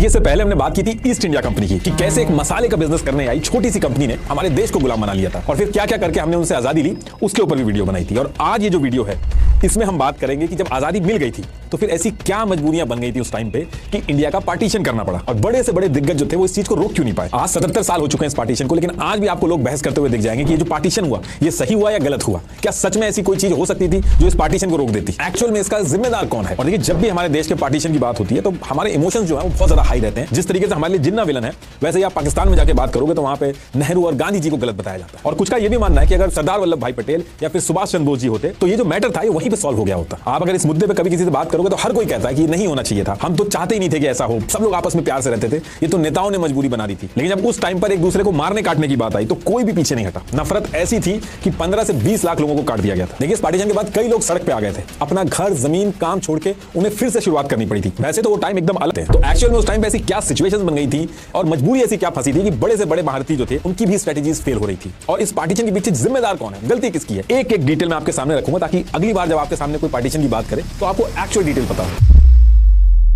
देखिए, इससे पहले हमने बात की थी ईस्ट इंडिया कंपनी की कि कैसे एक मसाले का बिजनेस करने आई छोटी सी कंपनी ने हमारे देश को गुलाम बना लिया था और फिर क्या क्या करके हमने उनसे आजादी ली, उसके ऊपर भी वीडियो बनाई थी। और आज ये जो वीडियो है इसमें हम बात करेंगे कि जब आजादी मिल गई थी तो फिर ऐसी क्या मजबूरियां बन गई थी उस टाइम पे कि इंडिया का पार्टीशन करना पड़ा और बड़े से बड़े दिग्गज जो थे वो इस चीज को रोक क्यों नहीं पाए। आज 77 साल हो चुके हैं इस पार्टीशन को, लेकिन आज भी आपको लोग बहस करते हुए दिख जाएंगे कि ये जो पार्टीशन हुआ ये सही हुआ या गलत हुआ। क्या सच में ऐसी कोई चीज हो सकती थी जो इस पार्टीशन को रोक देती? एक्चुअल में इसका जिम्मेदार कौन है? और देखिए, जब भी हमारे देश के पार्टीशन की बात होती है तो हमारे इमोशंस जो है वो बहुत ज्यादा हाई रहते हैं। जिस तरीके से हमारे लिए जिन्ना विलन है, वैसे ही आप पाकिस्तान में जाके बात करोगे तो वहां पे नेहरू और गांधी जी को गलत बताया जाता है। और कुछ का ये भी मानना है कि अगर सरदार वल्लभ भाई पटेल या फिर सुभाष चंद्र बोस जी होते तो ये जो मैटर था ये वहीं पे सॉल्व हो गया होता। आप अगर इस मुद्दे पे कभी किसी से बात करोगे तो हर कोई कहता है कि नहीं होना चाहिए था, हम तो चाहते ही नहीं थे कि ऐसा हो, सब लोग आपस में प्यार से रहते थे, ये तो नेताओं ने मजबूरी बना दी थी। लेकिन जब उस टाइम पर एक दूसरे को मारने काटने की बात आई तो कोई भी पीछे नहीं हटा। नफरत ऐसी थी कि 15 से 20 लाख लोगों को काट दिया गया था। देखिए, इस पार्टीशन के बाद कई लोग सड़क पे आ गए थे, अपना घर जमीन काम छोड़ के उन्हें फिर से शुरुआत करनी पड़ी थी। वैसे तो वो टाइम एकदम अलग है, तो एक्चुअल में उस टाइम पे ऐसी क्या सिचुएशन बन गई थी और मजबूरी ऐसी क्या फंसी थी कि बड़े से बड़े भारतीय जो थे उनकी भी स्ट्रेटेजीज फेल हो रही थी। और इस पार्टीशन के पीछे जिम्मेदार कौन है, गलती किसकी है, एक एक डिटेल में आपके सामने रखूंगा ताकि अगली बार जब आपके सामने कोई पार्टीशन की बात करे तो आपको एक्चुअल डिटेल पता हो।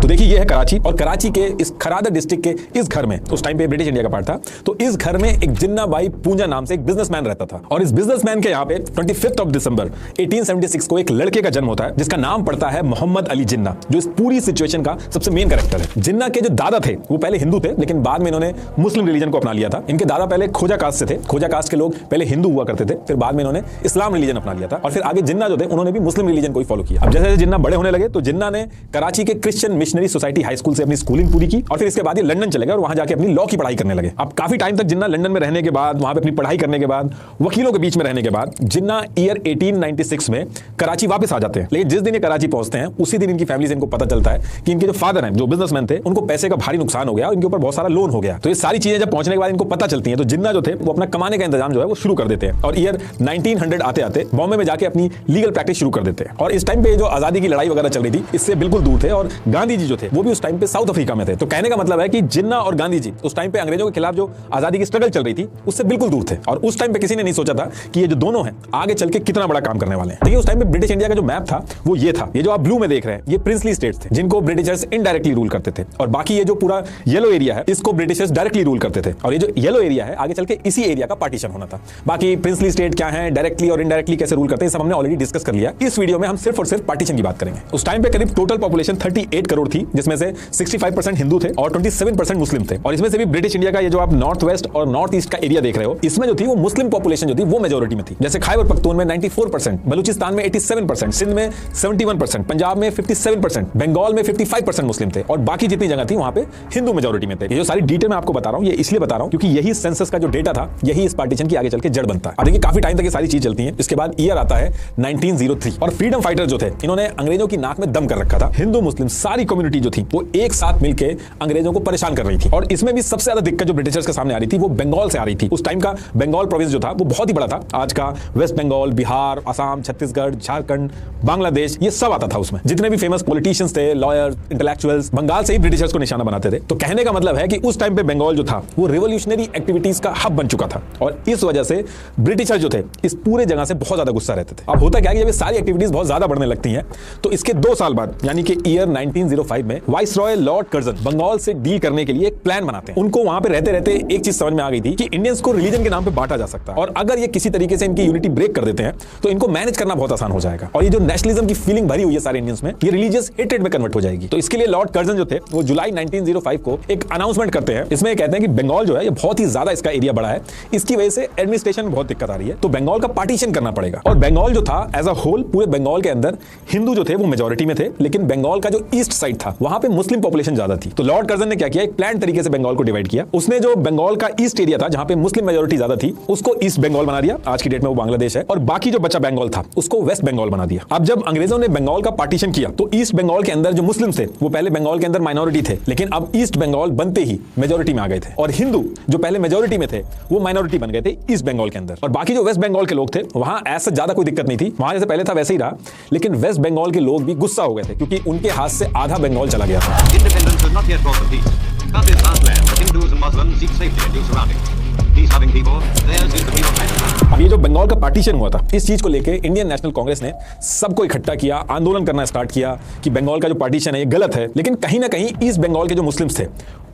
तो देखिए, ये है कराची और कराची के इस खरादर डिस्ट्रिक्ट के इस घर में उस टाइम पे ब्रिटिश इंडिया का पार्ट था, तो इस घर में एक जिन्ना बाई पूंजा नाम से एक बिजनेसमैन रहता था। और इस बिजनेसमैन के यहाँ पे 25 दिसंबर 1876 को एक लड़के का जन्म होता है जिसका नाम पड़ता है मोहम्मद अली जिन्ना, जो इस पूरी सिचुएशन का सबसे मेन कैरेक्टर है। जिन्ना के जो दादा थे वो पहले हिंदू थे, लेकिन बाद में इन्होंने मुस्लिम रिलीजन को अपना लिया था। इनके दादा पहले खोजा कास्ट से थे, खोजा कास्ट के लोग पहले हिंदू हुआ करते थे, फिर बाद में इन्होंने इस्लाम रिलीजन अपना लिया था और फिर आगे जिन्ना जो थे उन्होंने भी मुस्लिम रिलीजन को ही फॉलो किया। अब जैसे जिन्ना बड़े होने लगे तो जिन्ना ने कराची के Christian missionary society high school से अपनी स्कूलिंग पूरी की और फिर इसके बाद ये लंदन चले गए और वहां जाके अपनी लॉ की पढ़ाई करने लगे। अब काफी टाइम तक जिन्ना लंदन में रहने के बाद, वहां पे अपनी पढ़ाई करने के बाद, वकीलों के बीच में रहने के बाद जिन्ना ईयर 1896 में कराची वापस आ जाते हैं। लेकिन जिस दिन ये कराची पहुंचते हैं उसी दिन इनकी फैमिली से इनको पता चलता है कि इनके जो फादर हैं, जो बिजनेसमैन थे, उनको पैसे का भारी नुकसान हो गया और इनके ऊपर बहुत सारा लोन हो गया। तो ये सारी चीजें जब पहुंचने के बाद इनको पता चलती हैं तो जिन्ना जो थे वो अपना कमाने का इंतजाम जो है वो शुरू कर देते हैं और ईयर 1900 आते आते बॉम्बे में जाके अपनी लीगल प्रैक्टिस शुरू कर देते हैं। और इस टाइम पे जो आजादी की लड़ाई वगैरह चल रही थी इससे बिल्कुल दूर थे और गांधी जी जो थे वो भी उस टाइम पे साउथ अफ्रीका में थे। तो कहने का मतलब है कि जिन्ना और गांधी जी उस टाइम पे अंग्रेजों के खिलाफ जो आजादी की स्ट्रगल चल रही थी उससे बिल्कुल दूर थे और उस टाइम पे किसी ने नहीं सोचा था कि ये जो दोनों हैं आगे चल के कितना बड़ा काम करने वाले हैं। देखिए, उस टाइम पे ब्रिटिश इंडिया का जो मैप था वो ये था, ये जो आप ब्लू में देख रहे हैं ये प्रिंसली स्टेट्स थे जिनको ब्रिटिशर्स इनडायरेक्टली रूल करते थे और बाकी ये जो पूरा येलो एरिया है इसको ब्रिटिशर्स डायरेक्टली रूल करते थे और ये जो येलो एरिया है आगे चल के इसी एरिया का पार्टीशन होना था। बाकी प्रिंसली स्टेट क्या है, डायरेक्टली और इनडायरेक्टली कैसे रूल करते हैं, सब हमने ऑलरेडी डिस्कस कर लिया। इस वीडियो में हम सिर्फ और सिर्फ पार्टीशन की बात करेंगे। उस टाइम पे करीब टोटल पॉपुलेशन 38 करोड़ थी जिसमें से 65% हिंदू थे और 27% मुस्लिम थे। और इसमें से भी ब्रिटिश इंडिया का ये जो आप नॉर्थ वेस्ट और नॉर्थ ईस्ट का एरिया देख रहे हो इसमें जो थी वो मुस्लिम पॉपुलेशन जो थी वो मेजॉरिटी में थी। जैसे खैबर पख्तून में 94%, बलूचिस्तान में 87%, सिंध में 71%, पंजाब में 57%, बंगाल में 55% मुस्लिम थे और बाकी जितनी जगह थी वहां पे हिंदू मेजॉरिटी में थे। ये जो सारी डिटेल मैं आपको बता रहा हूं ये इसलिए बता रहा हूं क्योंकि यही सेंसस का जो डेटा था यही इस पार्टीशन की आगे चल के जड़ बनता है। अब देखिए, काफी टाइम तक ये सारी चीज चलती है। इसके बाद ईयर आता है 1903 और फ्रीडम फाइटर जो थे इन्होंने अंग्रेजों की नाक में दम कर रखा था। हिंदू मुस्लिम सारी कम्युनिटी जो थी वो एक साथ मिलकर अंग्रेजों को परेशान कर रही थी और इसमें भी सबसे ज्यादा दिक्कत जो ब्रिटिशर्स के सामने आ रही थी वो बंगाल से आ रही थी। उस टाइम का बंगाल प्रोविंस जो था वो बहुत ही बड़ा था। आज का वेस्ट बंगाल, बिहार, असम, छत्तीसगढ़, झारखंड, बांग्लादेश ये सब आता था उसमें। जितने भी फेमस पॉलिटिशियंस थे, लॉयर्स, इंटेलेक्चुअल्स बंगाल से ही ब्रिटिशर्स को निशाना बनाते थे। तो कहने का मतलब है कि उस टाइम पे बंगाल जो था वो रिवॉल्यूशनरी एक्टिविटीज का हब बन चुका था और इस वजह से ब्रिटिशर जो थे इस पूरे जगह से बहुत ज्यादा गुस्सा रहते थे। अब होता क्या है कि जब ये सारी एक्टिविटीज बहुत ज्यादा बढ़ने लगती हैं तो इसके 2 साल बाद यानी कि ईयर 1905 में वाइसरॉय लॉर्ड कर्जन बंगाल से डील करने के लिए एक प्लान बनाते हैं। उनको वहां पे रहते रहते एक चीज समझ में आ गई थी कि इंडियंस को रिलीजन के नाम पे बांटा जा सकता है और अगर ये किसी तरीके से इनकी यूनिटी ब्रेक कर देते हैं तो इनको मैनेज करना बहुत आसान हो जाएगा और ये जो नेशनलिज्म की फीलिंग भरी हुई है सारे इंडियंस में ये रिलीजियस हेट्रेड में कन्वर्ट हो जाएगी। तो इसके लिए लॉर्ड कर्जन जो थे वो जुलाई 1905 को एक अनाउंसमेंट करते हैं। इसमें कहते हैं कि बंगाल जो है ये बहुत ही ज्यादा इसका एरिया बड़ा है, इसकी वजह से एडमिनिस्ट्रेशन में बहुत दिक्कत आ रही है, तो बंगाल का पार्टीशन करना पड़ेगा। और बंगाल जो था एज अ होल पूरे बंगाल के अंदर हिंदू जो थे वो मेजोरिटी में थे, लेकिन बंगाल का जो ईस्ट साइड था वहां पे मुस्लिम पॉपुलेशन ज्यादा थी। तो लॉर्ड कर्जन ने क्या किया, एक प्लान तरीके से बंगाल को डिवाइड किया। उसने जो बंगाल का ईस्ट एरिया था जहां पे मुस्लिम मेजोरिटी ज्यादा थी उसको ईस्ट बंगाल बना दिया, आज की डेट में वो बांग्लादेश है, और बाकी जो बचा बंगाल था उसको वेस्ट बंगाल बना दिया। अब जब अंग्रेजों ने बंगाल का पार्टीशन किया तो ईस्ट बंगाल के अंदर जो मुस्लिम थे वो पहले बंगाल के अंदर माइनॉरिटी थे, लेकिन अब ईस्ट बंगाल बनते ही मेजोरिटी में आ गए थे, और हिंदू जो पहले मेजोरिटी में थे वो माइनॉरिटी बन गए थे ईस्ट बंगाल के अंदर। और बाकी जो वेस्ट बंगाल के लोग थे वहां ऐसा ज्यादा कोई दिक्कत नहीं थी, वहां जैसे पहले था वैसे ही रहा, लेकिन वेस्ट बंगाल के लोग भी गुस्सा हो गए थे क्योंकि उनके हाथ से आधा बंगाल चला गया था। peace-loving people, theirs is the real measure. अब ये जो बंगाल का पार्टीशन हुआ था, इस चीज को लेके इंडियन नेशनल कांग्रेस ने सबको इकट्ठा किया, आंदोलन करना स्टार्ट किया कि बंगाल का जो पार्टीशन है ये गलत है। लेकिन कहीं ना कहीं ईस्ट बंगाल के जो मुस्लिम्स थे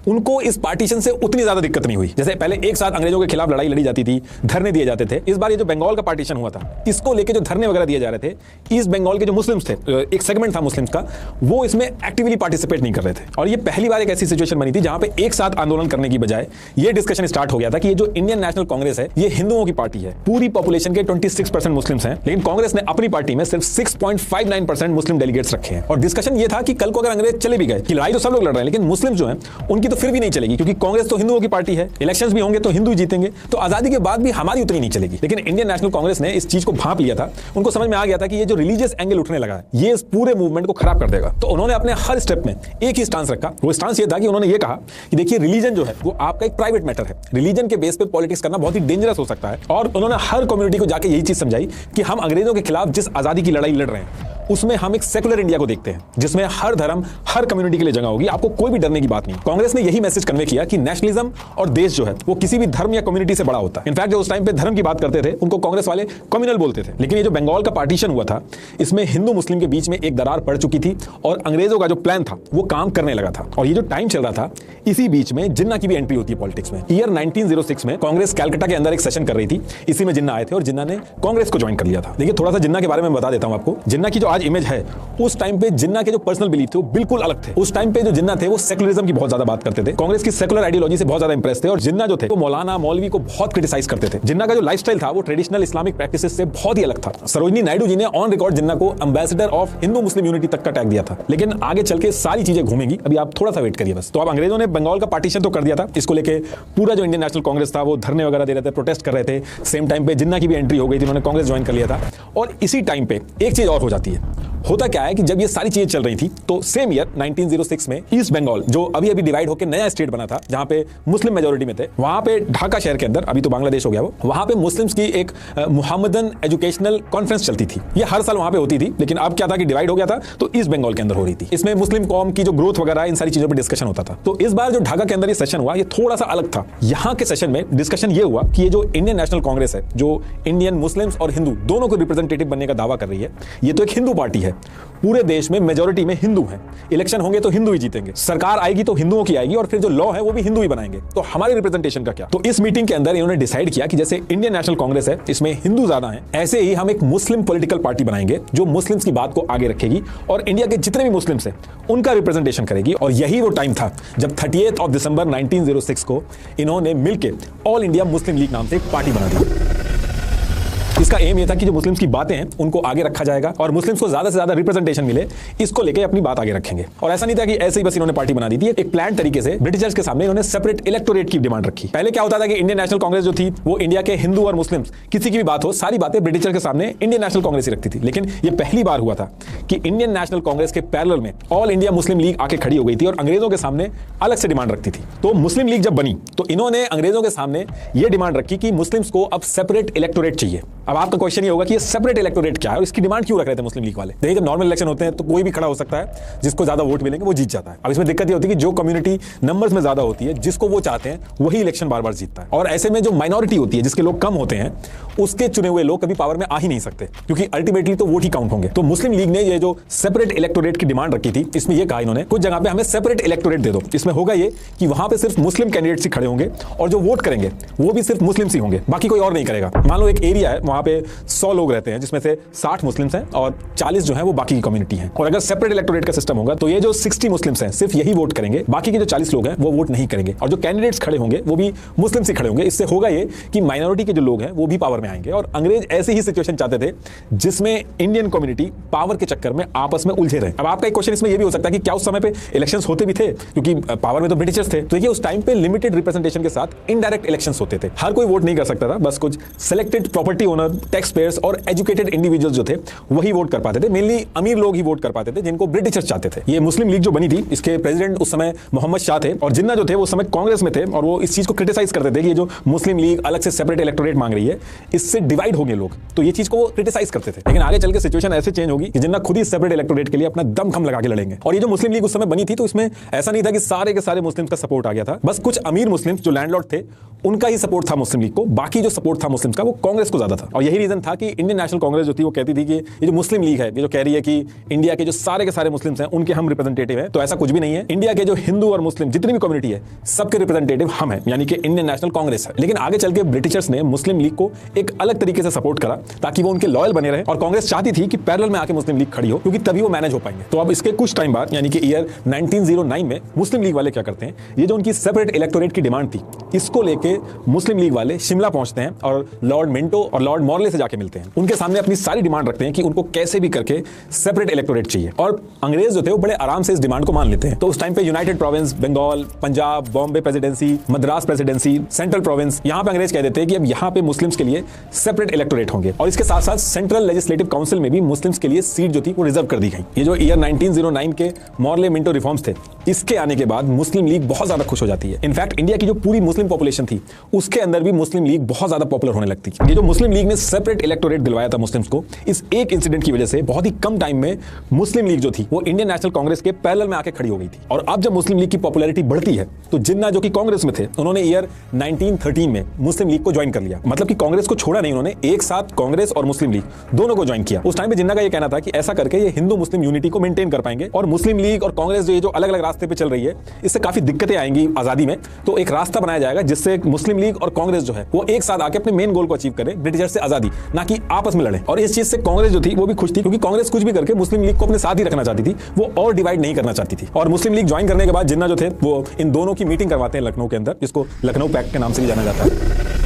उनको इस पार्टीशन से उतनी ज्यादा दिक्कत नहीं हुई। जैसे पहले एक साथ अंग्रेजों के खिलाफ लड़ाई लड़ी जाती थी, धरने दिए जाते थे, इस बार ये जो बंगाल का पार्टीशन हुआ था इसको लेके जो धरने वगैरह दिए जा रहे थे, ईस्ट बंगाल के जो मुस्लिम्स थे, एक सेगमेंट था मुस्लिम्स का, वो इसमें एक्टिवली पार्टिसिपेट नहीं कर रहे थे। और ये पहली बार एक ऐसी सिचुएशन बनी थी जहां पे एक साथ आंदोलन करने की बजाय ये डिस्कशन स्टार्ट हो गया था कि ये जो इंडियन नेशनल कांग्रेस है ये हिंदुओं की पार्टी है। पूरी पॉपुलेशन के 26% मुस्लिम्स हैं, लेकिन कांग्रेस ने अपनी पार्टी में सिर्फ 6.59% मुस्लिम डेलीगेट्स रखे हैं। और डिस्कशन ये था कि कल को अगर अंग्रेज चले भी गए, कि लड़ाई तो सब लोग लड़ रहे हैं, लेकिन मुस्लिम जो हैं उनकी तो फिर भी नहीं चलेगी, क्योंकि कांग्रेस तो हिंदुओं की पार्टी है, इलेक्शंस भी होंगे तो हिंदू जीतेंगे, तो आजादी के बाद भी हमारी उतनी नहीं चलेगी। लेकिन इंडियन नेशनल कांग्रेस ने इस चीज को भांप लिया था, उनको समझ में आ गया था कि ये जो रिलीजियस एंगल उठने लगा है ये इस पूरे मूवमेंट को खराब कर देगा। तो उन्होंने अपने हर स्टेप में एक ही स्टांस रखा। वो स्टांस ये था कि उन्होंने ये कहा कि देखिए रिलीजन जो है वो आपका एक प्राइवेट मैटर है, रिलीजन के बेस पे पॉलिटिक्स करना बहुत ही डेंजरस हो सकता है। और उन्होंने हर कम्युनिटी को जाके यही चीज समझाई कि हम अंग्रेजों के खिलाफ जिस आजादी की लड़ाई लड़ रहे हैं उसमें हम एक सेकुलर इंडिया को देखते हैं, जिसमें हर धर्म हर कम्युनिटी के लिए जगह होगी, आपको कोई भी डरने की बात नहीं। कांग्रेस ने यही मैसेज कन्वे किया कि नेशनलिज्म और देश जो है वो किसी भी धर्म या कम्युनिटी से बड़ा होता है। इनफैक्ट जो उस टाइम पे धर्म की बात करते थे उनको कांग्रेस वाले कम्युनल बोलते थे। लेकिन ये जो बंगाल का पार्टीशन हुआ था इसमें हिंदू मुस्लिम के बीच में एक दरार पड़ चुकी थी और अंग्रेजों का जो प्लान था वो काम करने लगा था। और ये जो टाइम चल रहा था इसी बीच में जिन्ना की भी एंट्री होती है पॉलिटिक्स में। ईयर 1906 में कांग्रेस कैलकाटा के अंदर एक सेशन कर रही थी, इसी में जिन्ना आए थे और जिन्ना ने कांग्रेस को ज्वाइन कर लिया था। देखिए थोड़ा सा जिन्ना के बारे में बता देता हूं आपको। जिन्ना की जो आज इमेज है उस टाइम पे जिन्ना के जो पर्सनल बिलीफ थे वो बिल्कुल अलग थे। उस टाइम पे जो जिन्ना थे वो सेकुलरिज्म की बहुत ज्यादा बात करते थे, कांग्रेस की सेकुलर आइडियोलॉजी से बहुत ज्यादा इंप्रेस थे। और जिन्ना जो थे वो मौलाना मौलवी को बहुत क्रिटिसाइज करते थे। जिन्ना का जो लाइफस्टाइल था वो ट्रेडिशनल इस्लामिक प्रैक्टिसेस से बहुत ही अलग था। सरोजिनी नायडू जी ने ऑन रिकॉर्ड जिन्ना को ambassador of Hindu Muslim unity तक का टैग दिया था। लेकिन आगे चल के सारी चीजें घूमेंगी, अभी आप थोड़ा सा वेट करिए बस। तो अब अंग्रेजों ने बंगाल का पार्टीशन तो कर दिया था, इसको लेके पूरा जो इंडियन नेशनल कांग्रेस था वो धरने वगैरह दे रहे थे, प्रोटेस्ट कर रहे थे। सेम टाइम पे जिन्ना की भी एंट्री हो गई थी, उन्होंने कांग्रेस ज्वाइन कर लिया था। और इसी टाइम पे एक चीज और हो जाती है। होता क्या है कि जब ये सारी चीजें चल रही थी तो सेम ईयर 1906 में ईस्ट बंगाल जो अभी अभी डिवाइड होकर नया स्टेट बना था, जहां पे मुस्लिम मेजोरिटी में थे, वहां पे ढाका शहर के अंदर, अभी तो बांग्लादेश हो गया वो, वहां पे मुस्लिम्स की एक मुहम्मदन एजुकेशनल कॉन्फ्रेंस चलती थी। ये हर साल वहां पे होती थी, लेकिन अब क्या था कि डिवाइड हो गया था तो ईस्ट बंगाल के अंदर हो रही थी। इसमें मुस्लिम कौम की जो ग्रोथ वगैरह इन सारी चीजों पर डिस्कशन होता था। तो इस बार जो ढाका के अंदर ये सेशन हुआ ये थोड़ा सा अलग था। यहाँ के सेशन में डिस्कशन ये हुआ कि ये जो इंडियन नेशनल कांग्रेस है, जो इंडियन मुस्लिम्स और हिंदू दोनों को रिप्रेजेंटेटिव बनने का दावा कर रही है, ये तो एक हिंदू पार्टी है, पूरे देश में मेजॉरिटी में हिंदू हैं, इलेक्शन होंगे तो हिंदू ही जीतेंगे, सरकार आएगी तो हिंदुओं की आएगी और फिर जो लॉ है वो भी हिंदू ही बनाएंगे, तो हमारी रिप्रेजेंटेशन का क्या। तो इस मीटिंग के अंदर इन्होंने डिसाइड किया कि जैसे इंडियन नेशनल कांग्रेस है इसमें हिंदू ज्यादा हैं, ऐसे ही हम एक मुस्लिम पॉलिटिकल पार्टी बनाएंगे जो मुस्लिम्स की बात को आगे रखेगी और इंडिया के जितने भी मुस्लिम्स हैं उनका रिप्रेजेंटेशन करेगी। और यही वो टाइम था जब 30 दिसंबर 1906 को इन्होंने मिलकर ऑल इंडिया मुस्लिम लीग नाम से एक पार्टी बना दी। इसका एम ये था कि जो मुस्लिम्स की बातें हैं उनको आगे रखा जाएगा और मुस्लिम्स को ज्यादा से ज्यादा रिप्रेजेंटेशन मिले, इसको लेके अपनी बात आगे रखेंगे। और ऐसा नहीं था कि ऐसे ही बस इन्होंने पार्टी बना दी थी, एक प्लान तरीके से ब्रिटिशर्स के सामने इन्होंने सेपरेट इलेक्टोरेट की डिमांड रखी। पहले क्या होता था कि इंडियन नेशनल कांग्रेस जो थी वो इंडिया के हिंदू और मुस्लिम्स किसी की भी बात हो, सारी बातें ब्रिटिशर के सामने इंडियन नेशनल कांग्रेस ही रखती थी। लेकिन ये पहली बार हुआ था कि इंडियन नेशनल कांग्रेस के पैरेलल में ऑल इंडिया मुस्लिम लीग आके खड़ी हो गई थी और अंग्रेजों के सामने अलग से डिमांड रखती थी। तो मुस्लिम लीग जब बनी तो इन्होंने अंग्रेजों के सामने यह डिमांड रखी कि मुस्लिम्स को अब सेपरेट इलेक्टोरेट चाहिए। अब आपका क्वेश्चन ये होगा कि ये सेपरेट इलेक्टोरेट क्या है और इसकी डिमांड क्यों रख रहे थे मुस्लिम लीग वाले। देखिए जब नॉर्मल इलेक्शन होते हैं तो कोई भी खड़ा हो सकता है, जिसको ज्यादा वोट मिलेंगे वो जीत जाता है। अब इसमें दिक्कत ये होती है कि जो कम्युनिटी नंबर्स में ज्यादा होती है, जिसको वो चाहते हैं वही इलेक्शन बार बार जीतता है। और ऐसे में जो माइनॉरिटी होती है, जिसके लोग कम होते हैं, उसके चुने हुए लोग कभी पावर में आ ही नहीं सकते, क्योंकि अल्टीमेटली तो वोट ही काउंट होंगे। तो मुस्लिम लीग ने ये जो सेपरेट इलेक्टोरेट की डिमांड रखी थी, इसमें ये कहा इन्होंने कुछ जगह पे हमें सेपरेट इलेक्टोरेट दे दो। इसमें होगा ये कि वहां पे सिर्फ मुस्लिम कैंडिडेट्स ही खड़े होंगे और जो वोट करेंगे वो भी सिर्फ मुस्लिम्स ही होंगे, बाकी कोई और नहीं करेगा। मान लो एक एरिया है, वहां पे 100 लोग रहते हैं, जिसमें से 60 मुस्लिम्स हैं और 40 जो है वो बाकी की कम्युनिटी है। और अगर सेपरेट इलेक्टोरेट का सिस्टम होगा तो ये जो 60 मुस्लिम्स हैं सिर्फ यही वोट करेंगे, बाकी के जो 40 लोग हैं वो वोट नहीं करेंगे और जो कैंडिडेट्स खड़े होंगे वो भी मुस्लिम्स ही खड़े होंगे। इससे होगा ये कि माइनॉरिटी के जो लोग हैं वो भी पावर में आएंगे। और अंग्रेज ऐसे ही सिचुएशन चाहते थे जिसमें इंडियन कम्युनिटी पावर के चक्कर में आपस में उलझे रहे। अब आपका एक क्वेश्चन इसमें ये भी हो सकता है कि क्या उस समय पे इलेक्शंस होते भी थे, क्योंकि पावर में तो ब्रिटिशर्स थे। तो ये उस टाइम पे लिमिटेड रिप्रेजेंटेशन के साथ इनडायरेक्ट इलेक्शंस होते थे, हर कोई वोट नहीं कर सकता था, बस कुछ selected property owners tax payers और एजुकेटेड इंडिविजुअल्स जो थे वही वोट कर पाते थे। मेनली अमीर लोग ही वोट कर पाते थे जिनको ब्रिटिशर्स चाहते थे। ये मुस्लिम लीग जो बनी थी, इसके प्रेसिडेंट उस समय मोहम्मद शाह थे और जिन्ना जो थे वो उस समय कांग्रेस में थे और वो इस चीज को क्रिटिसाइज करते थे कि ये जो मुस्लिम लीग अलग से सेपरेट इलेक्टोरेट मांग रही है, इससे डिवाइड हो गए लोग, तो ये चीज को वो क्रिटिसाइज करते थे। लेकिन आगे चल के सिचुएशन ऐसे चेंज होगी कि जिन्ना खुद ही सेपरेट इलेक्टोरेट के लिए अपना दम खम लगा के लड़ेंगे। और ये जो मुस्लिम लीग उस समय बनी थी तो इसमें ऐसा नहीं था कि सारे के सारे मुस्लिम्स का सपोर्ट आ गया था, बस कुछ अमीर मुस्लिम्स जो लैंडलॉर्ड थे उनका ही सपोर्ट था मुस्लिम लीग को, बाकी जो सपोर्ट था मुस्लिम्स का वो कांग्रेस को ज्यादा था। और यही रीजन था कि इंडियन नेशनल कांग्रेस जो थी वो कहती थी कि ये जो मुस्लिम लीग है, ये जो कह रही है कि इंडिया के जो सारे के सारे मुस्लिम्स हैं उनके हम रिप्रेजेंटेटिव हैं, तो ऐसा कुछ भी नहीं है। इंडिया के जो हिंदू और मुस्लिम जितनी भी कम्युनिटी है सबके रिप्रेजेंटेटिव हम हैं, यानी कि इंडियन नेशनल कांग्रेस है। लेकिन आगे चल के ब्रिटिशर्स ने मुस्लिम लीग को एक अलग तरीके से सपोर्ट करा ताकि वो उनके लॉयल बने रहे, और कांग्रेस चाहती थी कि पैरेलल में आके मुस्लिम लीग खड़ी हो क्योंकि तभी वो मैनेज हो पाएंगे। तो अब इसके कुछ टाइम बाद यानी कि ईयर 1909 में मुस्लिम लीग वाले क्या करते हैं, ये जो उनकी सेपरेट इलेक्टोरेट की डिमांड थी इसको लेके मुस्लिम लीग वाले शिमला पहुंचते हैं और लॉर्ड मिंटो और लॉर्ड मॉर्ले से जाके मिलते हैं। उनके सामने अपनी सारी डिमांड रखते हैं कि उनको कैसे भी करके सेपरेट इलेक्टोरेट चाहिए, और अंग्रेज जो थे वो बड़े आराम से इस डिमांड को मान लेते हैं। तो उस टाइम पे United Province, Bengal, Punjab, Bombay Presidency, Madras Presidency, Central Province, यहां पे अंग्रेज कह देते हैं कि अब यहां पे मुस्लिम्स के लिए सेपरेट इलेक्टोरेट होंगे, और इसके साथ साथ सेंट्रल लेजिस्लेटिव काउंसिल में भी मुस्लिम्स के लिए सीट जो थी वो रिजर्व कर दी गई। ये जो ईयर 1909 के मॉर्ले मिंटो रिफॉर्म्स थे, इसके आने के बाद मुस्लिम लीग बहुत ज्यादा खुश हो जाती है। इनफैक्ट इंडिया की जो पूरी मुस्लिम पॉपुलेशन थी उसके अंदर भी मुस्लिम लीग बहुत ज्यादा पॉपुलर होने लगती है। ये जो मुस्लिम लीग ने सेपरेट इलेक्टोरेट दिलवाया था मुस्लिम्स को, इस एक इंसिडेंट की वजह से बहुत ही कम टाइम में मुस्लिम लीग जो थी वो इंडियन नेशनल कांग्रेस के पैरेलल में आके खड़ी हो गई थी। और अब जब मुस्लिम लीग की पॉपुलैरिटी बढ़ती है तो जिन्ना जो कि कांग्रेस में थे उन्होंने ईयर 1913 में मुस्लिम लीग को ज्वाइन कर लिया। मतलब कि कांग्रेस को छोड़ा नहीं, उन्होंने एक साथ कांग्रेस और मुस्लिम लीग दोनों को ज्वाइन किया। उस टाइम पे जिन्ना का ये कहना था कि ऐसा करके ये हिंदू मुस्लिम यूनिटी को मेंटेन कर पाएंगे, और मुस्लिम लीग और कांग्रेस जो अलग अलग रास्ते पे चल रही है इससे काफी दिक्कतें आएंगी आजादी में, तो एक रास्ता बनाया जाएगा जिससे मुस्लिम लीग और कांग्रेस जो है वो एक साथ आके अपने मेन गोल को अचीव करे, ब्रिटिशर से आजादी, ना कि आपस में लड़े। और इस चीज से कांग्रेस जो थी वो भी खुश थी क्योंकि कांग्रेस कुछ भी करके मुस्लिम लीग को अपने साथ ही रखना चाहती थी, वो और डिवाइड नहीं करना चाहती थी। और मुस्लिम लीग ज्वाइन करने के बाद जिन्ना जो थे वो इन दोनों की मीटिंग करवाते हैं लखनऊ के अंदर, जिसको लखनऊ पैक्ट के नाम से भी जाना जाता है।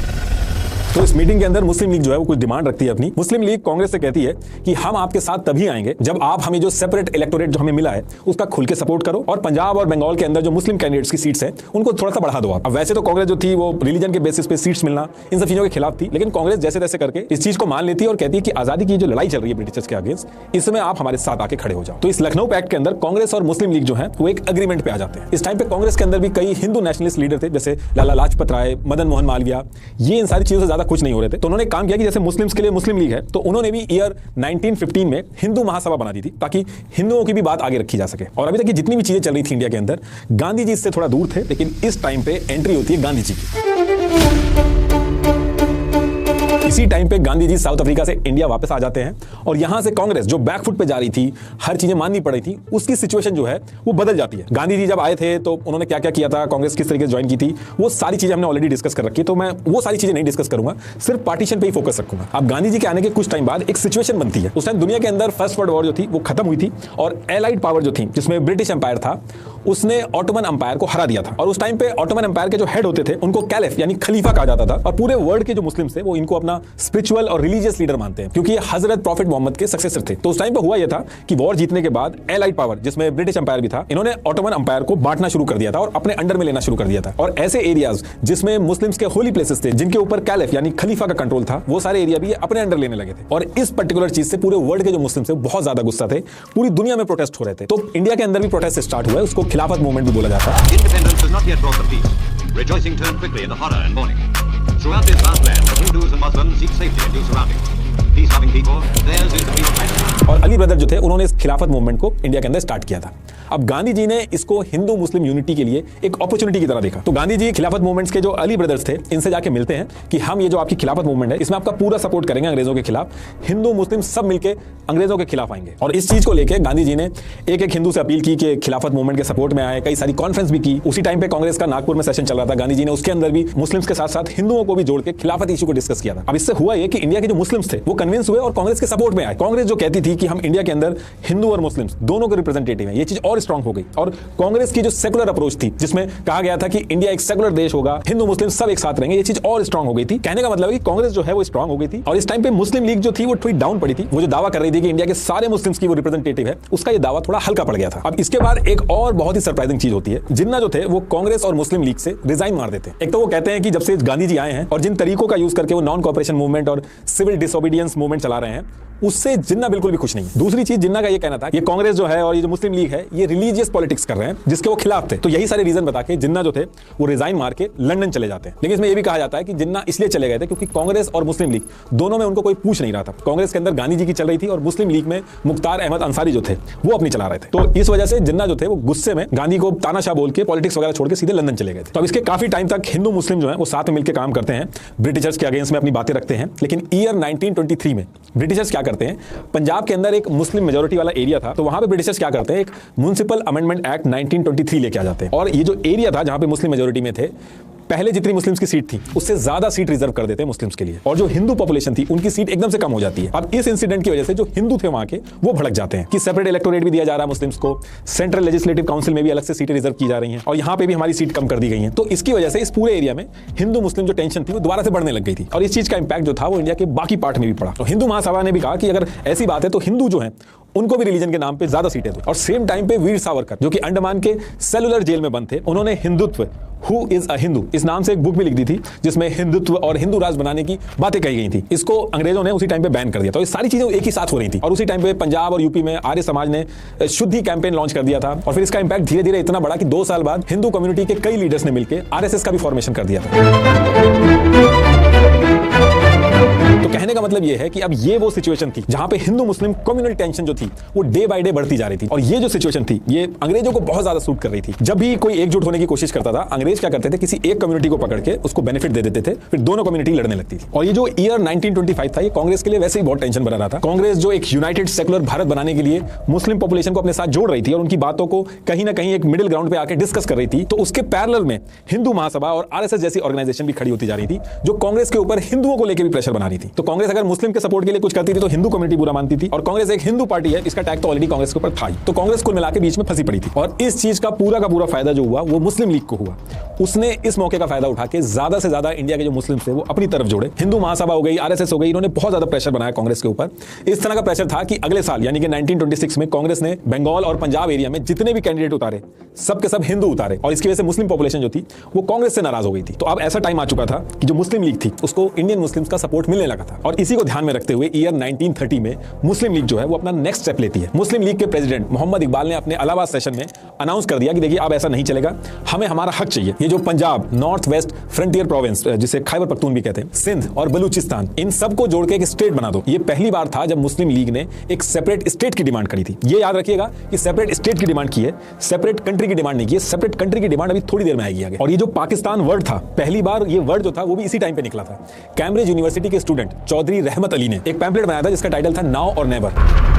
तो इस मीटिंग के अंदर मुस्लिम लीग जो है वो कुछ डिमांड रखती है अपनी। मुस्लिम लीग कांग्रेस से कहती है कि हम आपके साथ तभी आएंगे जब आप हमें जो सेपरेट इलेक्टोरेट जो हमें मिला है उसका खुल के सपोर्ट करो, और पंजाब और बंगाल के अंदर जो मुस्लिम कैंडिडेट्स की सीट्स हैं उनको थोड़ा सा बढ़ा दो आप। अब वैसे तो कांग्रेस जो थी वो रिलीजन के बेसिस पे सीट्स मिलना इन सब चीजों के खिलाफ थी, लेकिन कांग्रेस जैसे तैसे करके इस चीज को मान लेती है और कहती है कि आजादी की जो लड़ाई चल रही है ब्रिटिशर्स के अगेंस्ट, इसमें आप हमारे साथ आके खड़े हो जाओ। तो इस लखनऊ पैक्ट के अंदर कांग्रेस और मुस्लिम लीग जो है वो एक एग्रीमेंट पे आ जाते हैं। इस टाइम पे कांग्रेस के अंदर भी कई हिंदू नेशनलिस्ट लीडर थे, जैसे लाला लाजपत राय, मदन मोहन मालवीय, ये इन सारी चीजों से ज्यादा कुछ नहीं हो रहे थे। तो उन्होंने काम किया कि जैसे मुस्लिम्स के लिए मुस्लिम लीग है, तो उन्होंने भी ईयर 1915 में हिंदू महासभा बना दी थी ताकि हिंदुओं की भी बात आगे रखी जा सके। और अभी तक की जितनी भी चीजें चल रही थी इंडिया के अंदर, गांधी जी इससे थोड़ा दूर थे, लेकिन इस टाइम पे एंट्री होती है गांधी जी की। इसी टाइम पे गांधी जी साउथ अफ्रीका से इंडिया वापस आ जाते हैं, और यहां से कांग्रेस जो बैकफुट पे जा रही थी, हर चीजें माननी पड़ रही थी, उसकी सिचुएशन जो है वो बदल जाती है। गांधी जी जब आए थे तो उन्होंने क्या क्या किया था, कांग्रेस किस तरीके से ज्वाइन की थी, वो सारी चीजें हमने ऑलरेडी डिस्कस कर रखी है, तो मैं वो सारी चीजें नहीं डिस्कस करूंगा, सिर्फ पार्टीशन पे ही फोकस रखूंगा। अब गांधी जी के आने के कुछ टाइम बाद एक सिचुएशन बनती है। उस टाइम दुनिया के अंदर फर्स्ट वर्ल्ड वॉर जो थी वो खत्म हुई थी, और एलाइड पावर जो थी जिसमें ब्रिटिश एम्पायर था उसने ऑटोमन एम्पायर को हरा दिया था। और उस टाइम पे ऑटोमन एम्पायर के जो हेड होते थे उनको कैलिफ यानी खलीफा कहा जाता था, और पूरे वर्ल्ड के जो मुस्लिम्स थे वो इनको अपना स्पिरिचुअल और रिलीजियस लीडर मानते हैं क्योंकि ये हजरत प्रॉफिट मोहम्मद के सक्सेसर थे। तो उस टाइम पे हुआ यह था कि वॉर जीतने के बाद एलाइड पावर जिसमें ब्रिटिश एम्पायर भी था, इन्होंने ऑटोमन एम्पायर को बांटना शुरू कर दिया था और अपने अंडर में लेना शुरू कर दिया था। और ऐसे एरियाज जिसमें मुस्लिम्स के होली प्लेसेस थे, जिनके ऊपर कैलिफ यानी खलीफा का कंट्रोल था, वो सारे एरिया भी अपने अंडर लेने लगे थे। और इस पर्टिकुलर चीज से पूरे वर्ल्ड के जो मुस्लिम्स थे बहुत ज्यादा गुस्सा थे, पूरी दुनिया में प्रोटेस्ट हो रहे थे। तो इंडिया के अंदर भी प्रोटेस्ट स्टार्ट हुआ है, उसको खिलाफत मूवमेंट भी बोला जाता है। Independence has not yet brought the peace. Rejoicing turned quickly into horror and mourning. Throughout this vast land, the Hindus and Muslims seek safety in new surroundings. Peace-loving people, theirs is the peace plan. और Ali brother जो थे उन्होंने इस खिलाफत movement को India के अंदर start किया था। अब गांधी जी ने इसको हिंदू मुस्लिम यूनिटी के लिए एक अपॉर्चुनिटी की तरह देखा। तो गांधी जी खिलाफत मूवमेंट्स के जो अली ब्रदर्स थे इनसे जाके मिलते हैं कि हम ये जो आपकी खिलाफत मूवमेंट है इसमें आपका पूरा सपोर्ट करेंगे अंग्रेजों के खिलाफ, हिंदू मुस्लिम सब मिलकर अंग्रेजों के खिलाफ आएंगे। और इस चीज को लेकर गांधी जी ने एक एक हिंदू से अपील की कि खिलाफत मूवमेंट के सपोर्ट में आए, कई सारी कॉन्फ्रेंस भी की। उसी टाइम पे कांग्रेस का नागपुर में सेशन चल रहा था, गांधी जी ने उसके अंदर भी मुस्लिम्स के साथ साथ हिंदुओं को भी जोड़ के खिलाफत इशू को डिस्कस किया था। अब इससे हुआ ये कि इंडिया के जो मुस्लिम्स थे वो कन्विंस हुए और कांग्रेस के सपोर्ट में आए। कांग्रेस जो कहती थी कि हम इंडिया के अंदर हिंदू और मुस्लिम दोनों के रिप्रेजेंटेटिव हैं, ये चीज और स्ट्रांग हो गई। और कांग्रेस की जो सेकुलर अप्रोच थी, जिसमें कहा गया था कि इंडिया एक सेकुलर देश होगा, हिंदू मुस्लिम सब एक साथ रहेंगे, ये चीज और स्ट्रांग हो गई थी। कहने का मतलब है कि कांग्रेस जो है वो स्ट्रांग हो गई थी। और इस टाइम पे मुस्लिम लीग जो थी वो थोड़ी डाउन पड़ी थी। वो जो दावा कर रही थी कि इंडिया के सारे मुस्लिम्स की वो रिप्रेजेंटेटिव है, उसका ये दावा थोड़ा हल्का पड़ गया था। अब इसके बाद एक और बहुत ही सरप्राइजिंग चीज होती है, जिन्ना जो थे वो कांग्रेस और मुस्लिम लीग से रिजाइन मार देते हैं। एक तो वो कहते हैं कि जब से गांधी जी आए हैं और जिन तरीकों का यूज करके वो नॉन कोऑपरेशन मूवमेंट और सिविल डिसोबीडियंस मूवमेंट चला रहे हैं, उससे जिन्ना बिल्कुल भी खुश नहीं। दूसरी चीज जिन्ना का ये कहना था, ये कांग्रेस जो है और ये जो मुस्लिम लीग है, ये रिलीजियस पॉलिटिक्स कर रहे हैं जिसके वो खिलाफ थे। तो यही सारे रीजन बता के जिन्ना जो थे वो रिजाइन मार के लंदन चले जाते हैं। लेकिन इसमें ये भी कहा जाता है कि जिन्ना इसलिए चले गए थे क्योंकि कांग्रेस और मुस्लिम लीग दोनों में उनको कोई पूछ नहीं रहा था। कांग्रेस के अंदर गांधी जी की चल रही थी और मुस्लिम लीग में मुख्तार अहमद अंसारी जो थे वो अपनी चला रहे थे। तो इस वजह से जिन्ना जो थे वो गुस्से में गांधी को तानाशाह बोल के पॉलिटिक्स वगैरह छोड़ के सीधे लंदन चले गए थे। तो अब इसके काफी टाइम तक हिंदू मुस्लिम जो है वो साथ में मिलकर काम करते हैं, ब्रिटिशर्स के अगेंस्ट में अपनी बातें रखते हैं। लेकिन ईयर 1923 में ब्रिटिशर्स क्या करते हैं, पंजाब के अंदर एक मुस्लिम मेजोरिटी वाला एरिया था, तो वहां पे ब्रिटिशर्स क्या करते हैं, एक म्युनिसिपल अमेंडमेंट एक्ट 1923 लेके आ जाते हैं। और ये जो एरिया था जहां पे मुस्लिम मेजोरिटी में थे, पहले जितनी मुस्लिम्स की सीट थी उससे ज्यादा सीट रिजर्व कर देते हैं मुस्लिम्स के लिए, और जो हिंदू पॉपुलेशन थी उनकी सीट एकदम से कम हो जाती है। अब इस इंसिडेंट की वजह से जो हिंदू थे वहां के वो भड़क जाते हैं कि सेपरेट इलेक्टोरेट भी दिया जा रहा है मुस्लिम्स को, सेंट्रल लेजिस्लेटिव काउंसिल में भी अलग से सीटें रिजर्व की जा रही हैं और यहाँ पे भी हमारी सीट कम कर दी गई है। तो इसकी वजह से इस पूरे एरिया में हिंदू मुस्लिम जो टेंशन थी वो दोबारा से बढ़ने लग गई थी और इस चीज का इंपैक्ट जो था वो इंडिया के बाकी पार्ट में भी पड़ा। तो हिंदू महासभा ने भी कहा कि अगर ऐसी बात है तो हिंदू जो है उनको भी रिलीजन के नाम पे ज्यादा सीटें दो। और सेम टाइम पे वीर सावरकर जो कि अंडमान के सेलुलर जेल में बंद थे, उन्होंने Hindutva who is a Hindu इस नाम से एक बुक भी लिख दी थी जिसमें हिंदुत्व और हिंदू राष्ट्र बनाने की बातें कही गई थी। इसको अंग्रेजों ने उसी टाइम पे बैन कर दिया। तो ये सारी चीजें एक ही साथ हो रही थी और उसी टाइम पे पंजाब और यूपी में आर्य समाज ने शुद्धि कैंपेन लॉन्च कर दिया था और फिर इसका इंपैक्ट धीरे धीरे इतना बड़ा कि 2 साल बाद हिंदू कम्युनिटी के कई लीडर्स ने मिलकर आरएसएस का भी फॉर्मेशन कर दिया था। तो कहने का मतलब यह है कि अब ये वो सिचुएशन थी जहां पे हिंदू मुस्लिम कम्युनल टेंशन जो थी वो डे बाय डे बढ़ती जा रही थी और ये जो सिचुएशन थी ये अंग्रेजों को बहुत ज्यादा सूट कर रही थी। जब भी कोई एकजुट होने की कोशिश करता था, अंग्रेज क्या करते थे, किसी एक कम्युनिटी को पकड़ के उसको बेनिफिट दे देते थे, फिर दोनों कम्युनिटी लड़ने लगती थी। और ये जो ईयर 1925 था ये कांग्रेस के लिए वैसे ही बहुत टेंशन बना रहा था। कांग्रेस जो एक यूनाइटेड सेकुलर भारत बनाने के लिए मुस्लिम पॉपुलेशन को अपने साथ जोड़ रही थी और उनकी बातों को कहीं ना कहीं एक मिडिल ग्राउंड पे आके डिस्कस कर रही थी, तो उसके पैरेलल में हिंदू महासभा और आरएसएस जैसी ऑर्गेनाइजेशन भी खड़ी होती जा रही थी जो कांग्रेस के ऊपर हिंदुओं को लेकर भी प्रेशर बना रही थी। तो कांग्रेस अगर मुस्लिम के सपोर्ट के लिए कुछ करती थी तो हिंदू कम्युनिटी बुरा मानती थी और कांग्रेस एक हिंदू पार्टी है, इसका टैग तो ऑलरेडी कांग्रेस के ऊपर था ही। तो कांग्रेस कुल मिलाकर बीच में फंसी पड़ी थी और इस चीज का पूरा फायदा जो हुआ वो मुस्लिम लीग को हुआ। उसने इस मौके का फायदा उठा के ज्यादा से ज्यादा इंडिया के जो मुस्लिम थे वो अपनी तरफ जोड़े। हिंदू महासभा हो गई, आरएसएस हो गई, इन्होंने बहुत ज्यादा प्रेशर बनाया कांग्रेस के ऊपर। इस तरह का प्रेशर था कि अगले साल यानी कि 1926 में कांग्रेस ने बंगाल और पंजाब एरिया में जितने भी कैंडिडेट उतारे सब के सब हिंदू उतारे और इसकी वजह से मुस्लिम पॉपुलेशन जो थी वो कांग्रेस से नाराज हो गई थी। तो अब ऐसा टाइम आ चुका था कि जो मुस्लिम लीग थी उसको इंडियन मुस्लिम्स का सपोर्ट मिलने लगा था और इसी को ध्यान में रखते हुए ईयर 1930 में मुस्लिम लीग जो है वो अपना नेक्स्ट स्टेप लेती है। मुस्लिम लीग के प्रेसिडेंट मोहम्मद इकबाल ने अपने इलाहाबाद सेशन में अनाउंस कर दिया कि देखिए अब ऐसा नहीं चलेगा, हमें हमारा हक चाहिए। ये जो Punjab, north West Frontier province जिसे खैबर पख्तून भी कहते हैं, सिंध और बलूचिस्तान, इन सबको जोड़ के एक स्टेट बना दो। ये पहली बार था जब मुस्लिम लीग ने एक सेपरेट स्टेट की डिमांड करी थी। ये याद रखिएगा कि सेपरेट स्टेट की डिमांड की है, सेपरेट कंट्री की डिमांड नहीं की है। सेपरेट कंट्री की डिमांड अभी थोड़ी देर में आएगी आगे। और ये जो पाकिस्तान वर्ड था, पहली बार ये वर्ड जो था वो भी इसी टाइम पे निकला था। कैम्ब्रिज यूनिवर्सिटी के स्टूडेंट चौधरी रहमत अली ने एक पैम्पलेट बनाया था जिसका टाइटल था नाउ और नेवर।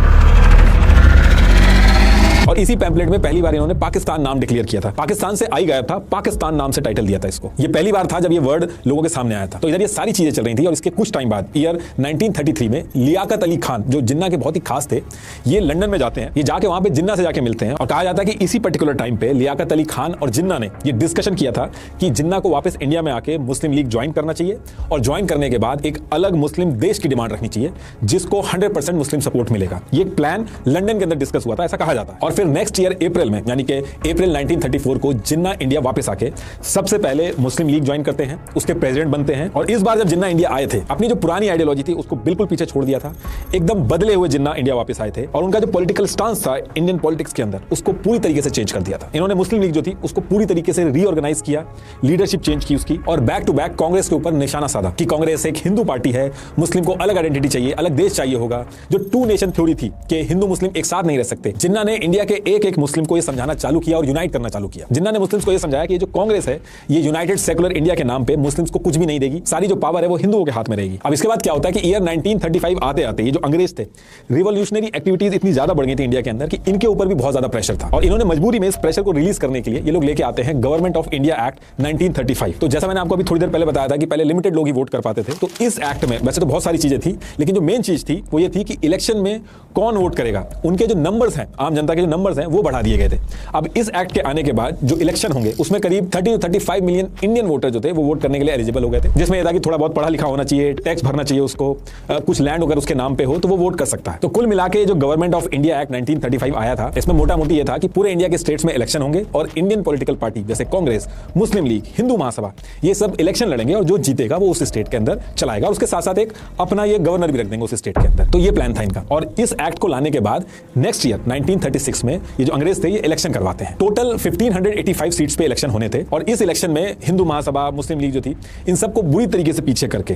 और इसी पैम्पलेट में पहली बार इन्होंने पाकिस्तान नाम डिक्लेयर किया था। पाकिस्तान से आई गायब था, पाकिस्तान नाम से टाइटल दिया था इसको। ये पहली बार था जब ये वर्ड लोगों के सामने आया था। तो इधर ये सारी चीजें चल रही थी और इसके कुछ टाइम बाद ईयर 1933 में लियाकत अली खान जो जिन्ना के बहुत ही खास थे, ये लंदन में जाते हैं। ये जाके वहां पे जिन्ना से जाके मिलते हैं और कहा जाता है कि इसी पर्टिकुलर टाइम पे लियाकत अली खान और जिन्ना ने ये डिस्कशन किया था कि जिन्ना को वापस इंडिया में आके मुस्लिम लीग ज्वाइन करना चाहिए और ज्वाइन करने के बाद एक अलग मुस्लिम देश की डिमांड रखनी चाहिए जिसको 100% मुस्लिम सपोर्ट मिलेगा। ये प्लान लंदन के अंदर डिस्कस हुआ था, ऐसा कहा जाता है। और फिर नेक्स्ट ईयर अप्रैल में यानी कि अप्रैल 1934 को जिन्ना इंडिया वापस आके सबसे पहले मुस्लिम लीग ज्वाइन करते हैं, उसके प्रेसिडेंट बनते हैं। और इस बार जब जिन्ना इंडिया आए थे, अपनी जो पुरानी आइडियोलॉजी थी उसको बिल्कुल पीछे छोड़ दिया था, एकदम बदले हुए जिन्ना इंडिया वापस आए थे और उनका जो पॉलिटिकल स्टांस था इंडियन पॉलिटिक्स के अंदर उसको पूरी तरीके से चेंज कर दिया था। इन्होंने मुस्लिम लीग जो थी उसको पूरी तरीके से रीऑर्गेनाइज किया, लीडरशिप चेंज की उसकी और बैक टू बैक कांग्रेस के ऊपर निशाना साधा कि कांग्रेस एक हिंदू पार्टी है, मुस्लिम को अलग आइडेंटिटी चाहिए, अलग देश चाहिए होगा। जो टू नेशन थ्योरी थी कि हिंदू मुस्लिम एक साथ नहीं रह सकते, जिन्ना ने इंडिया इंडिया के एक एक मुस्लिम को यह समझाना चालू किया और यूनाइट करना चालू किया। जिन्ना ने मुस्लिम्स को यह समझाया कि जो कांग्रेस है ये यूनाइटेड सेकुलर इंडिया के नाम पे मुस्लिम्स को कुछ भी नहीं देगी, सारी जो पावर है वो हिंदुओं के हाथ में रहेगी। अब इसके बाद क्या होता है कि ईयर 1935 आते आते ये जो अंग्रेज थे, रिवॉल्यूशनरी एक्टिविटीज इतनी ज्यादा बढ़ गई थी इंडिया के अंदर कि इनके ऊपर भी बहुत ज्यादा प्रेशर था और इन्होंने मजबूरी में इस प्रेशर को रिलीज करने के लिए ये लोग लेके आते हैं गवर्नमेंट ऑफ इंडिया एक्ट 1935। तो जैसा मैंने आपको अभी थोड़ी देर पहले बताया था कि पहले लिमिटेड लोग ही वोट कर पाते थे, तो इस एक्ट में वैसे तो बहुत सारी चीजें थी, लेकिन जो मेन चीज थी वो ये थी कि इलेक्शन में कौन वोट करेगा, उनके जो नंबर्स हैं, आम जनता के जो नंबर्स हैं वो बढ़ा दिए गए थे। अब इस एक्ट के आने के बाद जो इलेक्शन होंगे उसमें करीब 30 to 35 मिलियन इंडियन वोटर जो थे वो वोट करने के लिए एलिजिबल हो गए थे, जिसमें यह था कि थोड़ा बहुत पढ़ा लिखा होना चाहिए, टैक्स भरना चाहिए उसको, कुछ लैंड अगर उसके नाम पे हो तो वो वोट कर सकता है। तो कुल मिला के जो गवर्नमेंट ऑफ इंडिया एक्ट 1935 आया था, इसमें मोटा मोटी ये था कि पूरे इंडिया के स्टेट्स में इलेक्शन होंगे और इंडियन पॉलिटिकल पार्टी जैसे कांग्रेस, मुस्लिम लीग, हिंदू महासभा, ये सब इलेक्शन लड़ेंगे और जो जीतेगा वो उस स्टेट के अंदर चलाएगा, उसके साथ साथ एक अपना ये गवर्नर भी रख देंगे उस स्टेट के अंदर। तो ये प्लान था इनका। और इस एक्ट को लाने के बाद नेक्स्ट ईयर 1936 में ये जो अंग्रेज थे ये इलेक्शन करवाते हैं। टोटल 1585 सीट्स पे इलेक्शन होने थे और इस इलेक्शन में हिंदू महासभा, मुस्लिम लीग जो थी, इन सबको बुरी तरीके से पीछे करके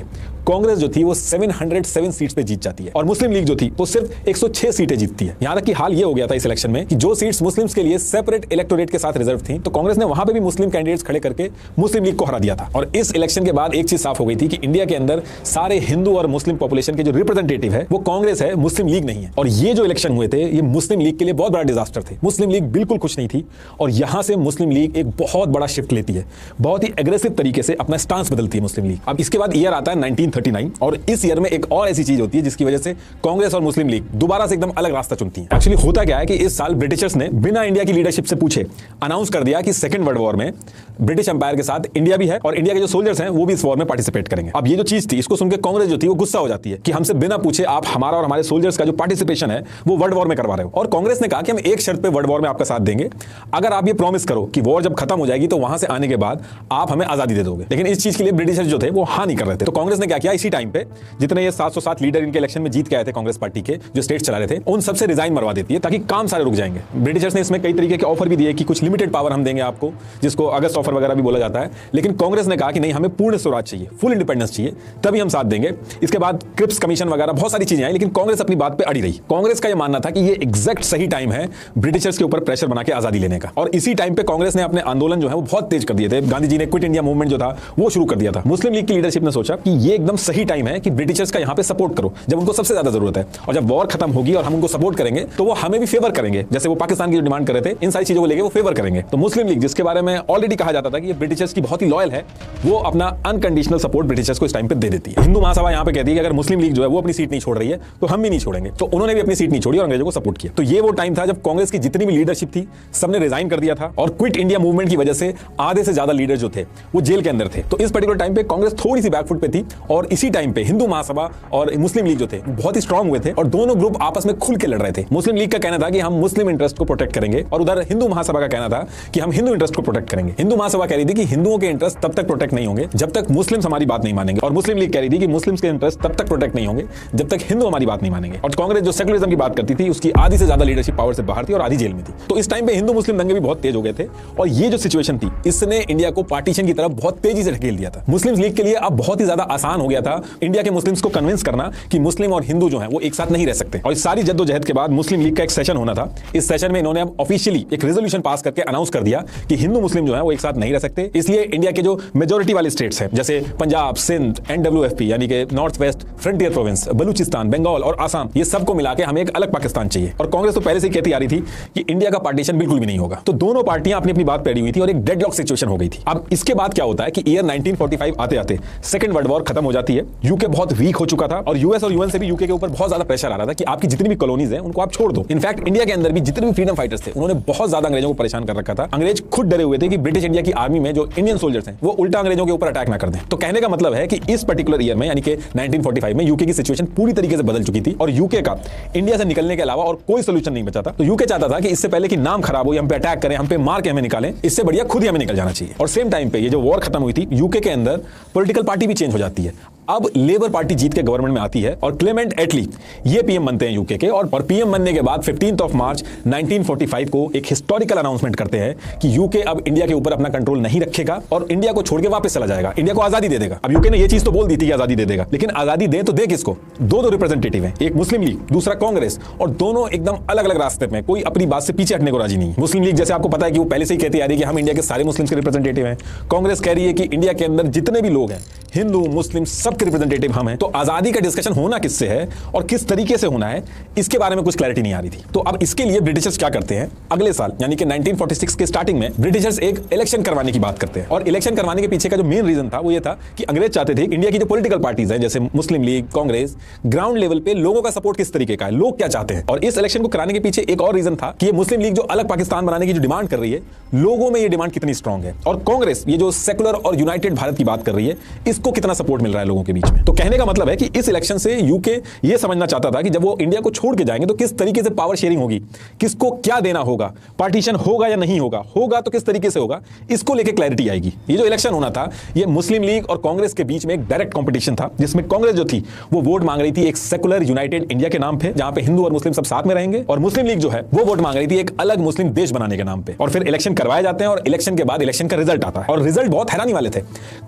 कांग्रेस जो थी वो 707 सीट्स पे जीत जाती है और मुस्लिम लीग जो थी वो सिर्फ 106 सीटें जीतती है। यहां तक कि हाल ये हो गया था इस इलेक्शन में कि जो सीट्स मुस्लिम्स के लिए सेपरेट इलेक्टोरेट के साथ रिजर्व थी, तो कांग्रेस ने वहां पे भी मुस्लिम कैंडिडेट्स खड़े करके मुस्लिम लीग को हरा दिया था। और इस इलेक्शन के बाद एक चीज साफ हो गई थी कि इंडिया के अंदर सारे हिंदू और मुस्लिम पॉपुलेशन के जो रिप्रेजेंटेटिव है वो कांग्रेस है, मुस्लिम लीग नहीं है। और ये जो इलेक्शन हुए थे ये मुस्लिम लीग के लिए बहुत बड़ा डिजास्टर थे। मुस्लिम लीग बिल्कुल खुश नहीं थी और यहां से मुस्लिम लीग एक बहुत बड़ा शिफ्ट लेती है, बहुत ही एग्रेसिव तरीके से अपना स्टांस बदलती है मुस्लिम लीग। अब इसके बाद ईयर आता है 1939 और इस ईयर में एक और ऐसी चीज होती है जिसकी वजह से कांग्रेस और मुस्लिम लीग दोबारा से एकदम अलग रास्ता चुनती है। एक्चुअली होता क्या है कि इस साल ब्रिटिशर्स ने बिना इंडिया की लीडरशिप से पूछे अनाउंस कर दिया कि सेकंड वर्ल्ड वॉर में ब्रिटिश एम्पायर के साथ इंडिया भी है और इंडिया के जो सोल्जर्स हैं वो भी इस वॉर में पार्टिसिपेट करेंगे। अब ये जो चीज थी इसको सुनकर कांग्रेस जो थी वो गुस्सा हो जाती है कि हमसे बिना पूछे आप हमारा और हमारे सोल्जर्स का जो पार्टिसिपेशन है वो वर्ल्ड वॉर में करवा रहे हो। और कांग्रेस ने कहा कि हम एक शर्त पे वर्ल्ड वॉर में आपका साथ देंगे, अगर आप ये प्रॉमिस करो कि वॉर जब खत्म हो जाएगी तो वहां से आने के बाद आप हमें आजादी दे दोगे। लेकिन इस चीज के लिए ब्रिटिशर्स जो थे वो हाँ नहीं कर रहे थे। तो कांग्रेस ने क्या किया, इसी टाइम पे जितने ये 707 लीडर इनके इलेक्शन में जीत के आए थे कांग्रेस पार्टी के, जो स्टेट चला रहे थे, उन सबसे रिजाइन मरवा देती है ताकि काम सारे रुक जाएंगे। ब्रिटिशर्स ने इसमें कई तरीके के ऑफर भी दिए कि कुछ लिमिटेड पावर हम देंगे आपको, जिसको अगस्त ऑफर वगैरह भी बोला जाता है, लेकिन कांग्रेस ने कहा कि नहीं, हमें पूर्ण स्वराज चाहिए, फुल इंडिपेंडेंस चाहिए, तभी हम साथ देंगे। इसके बाद क्रिप्स कमीशन वगैरह बहुत सारी चीजें आई, लेकिन कांग्रेस अपनी बात पे अड़ी रही। कांग्रेस का यह मानना था कि ये एग्जैक्ट सही टाइम है ब्रिटिशर्स के ऊपर प्रेशर बना के आजादी लेने का। और इसी टाइम पे कांग्रेस ने अपने आंदोलन जो है वो बहुत तेज कर दिए थे। गांधी जी ने क्विट इंडिया मूवमेंट जो था वो शुरू कर दिया था। मुस्लिम लीग की लीडरशिप ने सोचा कि ये एकदम सही टाइम है कि ब्रिटिशर्स का यहाँ पे सपोर्ट करो जब उनको सबसे ज्यादा जरूरत है, और जब वॉर खत्म होगी और हम उनको सपोर्ट करेंगे तो वो हमें भी फेवर करेंगे, जैसे वो पाकिस्तान की जो डिमांड कर रहे थे, इन सारी चीजों को लेकर वो फेवर करेंगे। तो मुस्लिम लीग, जिसके बारे में ऑलरेडी कहा जाता था कि ये ब्रिटिशर्स की बहुत ही लॉयल है, वो अपना अनकंडीशनल सपोर्ट ब्रिटिशर्स को इस टाइम पे दे देती है। हिंदू महासभा यहाँ पे कहती है कि अगर मुस्लिम लीग जो है वो अपनी सीट नहीं छोड़ रही है तो हम भी नहीं छोड़ेंगे। तो उन्होंने भी अपनी सीट नहीं छोड़ी और अंग्रेजों को सपोर्ट किया। तो ये वो टाइम था जब कांग्रेस की जितनी भी लीडरशिप थी सबने रिजाइन कर दिया था और क्विट इंडिया मूवमेंट की वजह से आधे से ज्यादा लीडर जो थे वो जेल के अंदर थे। तो इस पर्टिकुलर टाइम पे कांग्रेस थोड़ी सी बैकफुट पे थी और इसी टाइम पे हिंदू महासभा और मुस्लिम लीग जो थे बहुत ही स्ट्रांग हुए थे और दोनों ग्रुप आपस में खुल के लड़ रहे थे। मुस्लिम लीग का कहना था कि हम मुस्लिम इंटरेस्ट को प्रोटेक्ट करेंगे और उधर हिंदू महासभा का कहना था कि हम हिंदू इंटरेस्ट को प्रोटेक्ट करेंगे। हिंदू महासभा कह रही थी कि हिंदुओं के इंटरेस्ट तब तक प्रोटेक्ट नहीं होंगे जब तक मुस्लिम्स हमारी बात नहीं मानेंगे, और मुस्लिम लीग कह रही थी कि मुस्लिम्स के इंटरेस्ट तब तक प्रोटेक्ट नहीं होंगे जब तक हिंदू हमारी बात नहीं मानेंगे। और कांग्रेस जो सेकुलरिज्म की बात करती थी उसकी आधी से ज्यादा लीडरशिप पावर से बाहर थी और आधी जेल में थी। तो इस टाइम पे हिंदू मुस्लिम दंगे भी बहुत तेज हो गए थे और ये जो सिचुएशन थी इसने इंडिया को पार्टीशन की तरफ बहुत तेजी से ढकेल दिया था। मुस्लिम लीग के लिए अब बहुत ही ज्यादा आसान हो गया था इंडिया के मुस्लिम्स को कन्विंस करना कि मुस्लिम और हिंदू जो है वो एक साथ नहीं रह सकते। और इस सारी जद्दोजहद के बाद मुस्लिम लीग का एक सेशन होना था। इस सेशन में इन्होंने अब ऑफिशियली एक रेजोल्यूशन पास करके अनाउंस कर दिया कि हिंदू मुस्लिम जो है वो एक साथ नहीं रह सकते। इसलिए इंडिया के जो मेजोरिटी वाले स्टेट्स हैं जैसे पंजाब, सिंध, NWFP यानी कि North West Frontier Province, Baluchistan, Bengal और आसाम, ये सबको मिला के हमें एक अलग पाकिस्तान चाहिए। और कांग्रेस तो पहले से ही कहती आ रही थी कि इंडिया का पार्टीशन बिल्कुल भी नहीं होगा। तो दोनों पार्टियां अपनी अपनी बात पे अड़ी हुई थी और एक डेडलॉक सिचुएशन हो गई थी। अब इसके बाद क्या होता है कि ईयर 1945 आते आते सेकंड वर्ल्ड वॉर खत्म हो जाती है। यूके बहुत वीक हो चुका था और यूएस और यूएन से भी यूके के ऊपर बहुत ज्यादा प्रेशर आ रहा था कि आपकी जितनी भी कॉलोनीज हैं उनको आप छोड़ दो। इनफैक्ट इंडिया के अंदर भी जितने भी फ्रीडम फाइटर्स थे उन्होंने बहुत ज्यादा अंग्रेजों को परेशान कर रखा था। अंग्रेज खुद डरे हुए थे कि ब्रिटिश इंडिया की आर्मी में जो इंडियन सोल्जर्स हैं वो उल्टा अंग्रेजों के ऊपर अटैक ना कर दें। तो कहने का मतलब है कि इस पर्टिकुलर ईयर में यानी कि 1945 में यूके की सिचुएशन पूरी तरीके से बदल चुकी थी और यूके का इंडिया से निकलने के अलावा और कोई सोल्यूशन नहीं बचा था। तो यूके चाहता था कि इससे पहले कि नाम खराब हो, हम पे अटैक करें, हम पे मार के हमें निकालें, इससे बढ़िया खुद ही हमें निकल जाना चाहिए। और सेम टाइम पे ये जो वॉर खत्म हुई थी यूके के अंदर पॉलिटिकल पार्टी भी चेंज हो जाती है। अब लेबर पार्टी जीत के गवर्नमेंट में आती है और क्लेमेंट एटली ये पीएम बनते हैं यूके के, और पीएम बनने के बाद 15 मार्च 1945 को एक हिस्टोरिकल अनाउंसमेंट करते हैं कि यूके अब इंडिया के ऊपर अपना कंट्रोल नहीं रखेगा और इंडिया को छोड़ के वापस चला जाएगा, इंडिया को आजादी दे देगा। अब यूके ने ये चीज तो बोल दी थी कि आजादी दे देगा, लेकिन आजादी दे तो दे किसको? दो रिप्रेजेंटेटिव हैं, एक मुस्लिम लीग, दूसरा कांग्रेस, और दोनों एकदम अलग अलग रास्ते में, कोई अपनी बात से पीछे हटने को राजी नहीं। मुस्लिम लीग जैसे आपको पता है कि वो पहले से ही कहती आ रही है कि हम इंडिया के सारे मुस्लिम के रिप्रेजेंटेटिव हैं। कांग्रेस कह रही है कि इंडिया के अंदर जितने भी लोग हैं, हिंदू मुस्लिम, सबके रिप्रेजेंटेटिव हम हैं। तो आजादी का डिस्कशन होना किससे है और किस तरीके से होना है, इसके बारे में कुछ क्लैरिटी नहीं आ रही थी। तो अब इसके लिए ब्रिटिशर्स क्या करते हैं, अगले साल यानी कि 1946 के स्टार्टिंग में ब्रिटिशर्स एक इलेक्शन करवाने की बात करते हैं। और इलेक्शन करवाने के पीछे का जो मेन रीजन था वो ये था कि अंग्रेज चाहते थे इंडिया की जो पॉलिटिकल पार्टीज हैं जैसे मुस्लिम लीग, कांग्रेस, ग्राउंड लेवल पे लोगों का सपोर्ट किस तरीके का है, लोग क्या चाहते हैं। और इस इलेक्शन को कराने के पीछे एक और रीजन था कि ये मुस्लिम लीग जो अलग पाकिस्तान बनाने की जो डिमांड कर रही है, लोगों में ये डिमांड कितनी स्ट्रांग है, और कांग्रेस ये जो सेकुलर और यूनाइटेड भारत की बात कर रही है, इसको कितना सपोर्ट मिल रहा है लोगों के बीच में। तो कहने का मतलब है कि इस इलेक्शन से यूके ये समझना चाहता था कि जब वो इंडिया को छोड़ के जाएंगे तो किस तरीके से पावर शेयरिंग होगी, किसको क्या देना होगा, पार्टीशन होगा या नहीं होगा, होगा तो किस तरीके से होगा, इसको लेके क्लैरिटी आएगी। ये जो इलेक्शन होना था, ये मुस्लिम लीग और कांग्रेस के बीच में एक डायरेक्ट कंपटीशन था, जिसमें कांग्रेस जो थी वो वोट मांग रही थी एक सेकुलर यूनाइटेड इंडिया के नाम पे, जहां पे हिंदू और मुस्लिम सब साथ में रहेंगे, और मुस्लिम लीग जो है वो वोट मांग रही थी एक अलग मुस्लिम देश बनाने के नाम पे। और फिर इलेक्शन करवाए जाते हैं और इलेक्शन के बाद इलेक्शन का रिजल्ट आता है, और रिजल्ट बहुत हैरानी वाले थे।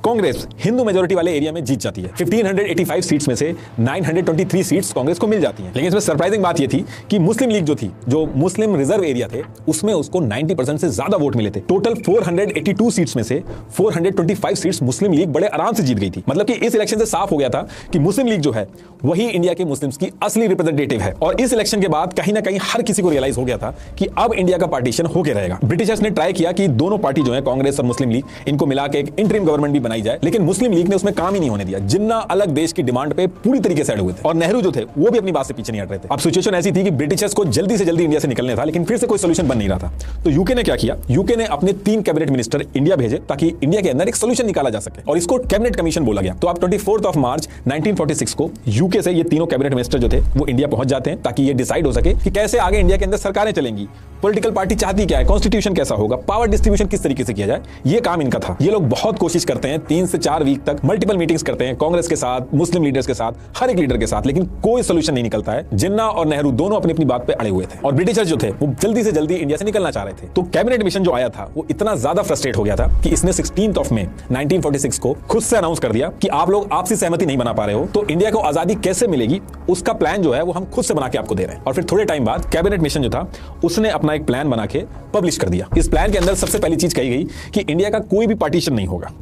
कांग्रेस हिंदू मेजोरिटी वाले एरिया में जीत जाती है, 1585 सीट्स में से 923 सीट्स कांग्रेस को मिल जाती हैं। लेकिन इसमें सरप्राइजिंग बात यह थी कि मुस्लिम लीग जो थी, जो मुस्लिम रिजर्व एरिया थे, उसमें उसको 90% से ज्यादा वोट मिले थे। टोटल 482 सीट्स में से 425 सीट्स मुस्लिम लीग बड़े आराम से जीत गई थी। मतलब कि इस इलेक्शन से साफ हो गया था कि मुस्लिम लीग जो है वही इंडिया के मुस्लिम्स की असली रिप्रेजेंटेटिव है। और इस इलेक्शन के बाद कहीं ना कहीं हर किसी को रियलाइज हो गया था कि अब इंडिया का पार्टीशन होके रहेगा। ब्रिटिशर्स ने ट्राई किया कि दोनों पार्टी जो है, कांग्रेस और मुस्लिम लीग, इनको मिला के एक इंटरिम गवर्नमेंट भी बनाई जाए, लेकिन मुस्लिम लीग ने उसमें काम ही नहीं होने दिया। जिन्ना अलग देश की डिमांड पे पूरी तरीके से अड़े हुए थे, और नेहरू जो थे वो भी अपनी बात से पीछे नहीं हट रहे थे। अब सिचुएशन ऐसी थी कि ब्रिटिशर्स को जल्दी से जल्दी इंडिया से निकलने था, लेकिन फिर से कोई सोल्यूशन बन नहीं रहा था। तो यूके ने क्या किया, यूके ने अपने 3 कैबिनेट मिनिस्टर इंडिया भेजे ताकि इंडिया के अंदर एक सोल्यूशन निकाला जा सके, और इसको कैबिनेट कमीशन बोला गया। तो अब 24 मार्च 1946 को यूके से ये तीनों कैबिनेट मिनिस्टर जो थे वो इंडिया पहुंच जाते हैं ताकि ये डिसाइड हो सके कि कैसे आगे इंडिया के अंदर सरकारें चलेंगी, पॉलिटिकल पार्टी चाहती क्या है, कॉन्स्टिट्यूशन कैसा होगा, पावर डिस्ट्रीब्यूशन किस तरीके से किया जाए। ये काम इनका था। ये लोग बहुत कोशिश करते हैं, 3 से 4 वीक तक मल्टीपल मीटिंग्स करते हैं कांग्रेस के साथ, मुस्लिम लीडर्स के साथ, हर एक लीडर के साथ, लेकिन कोई सोल्यूशन नहीं निकलता है। जिन्ना और नेहरू दोनों अपनी अपनी बात पे अड़े हुए थे, और ब्रिटिशर्स जो थे वो जल्दी से जल्दी इंडिया से निकलना चाह रहे थे। तो कैबिनेट मिशन जो आया था वो इतना ज्यादा फ्रस्ट्रेट हो गया था कि इसने 16 मई 1946 को खुद से अनाउंस कर दिया कि आप लोग आपसी सहमति नहीं बना पा रहे हो, तो इंडिया को आजादी कैसे मिलेगी उसका प्लान जो है वो हम खुद से बना के आपको दे रहे हैं। और फिर थोड़े टाइम बाद कैबिनेट मिशन जो था उसने अपना एक प्लान बना के पब्लिश कर दिया। इस प्लान के अंदर सबसे पहली चीज कही गई कि इंडिया का कोई भी पार्टीशन नहीं होगा।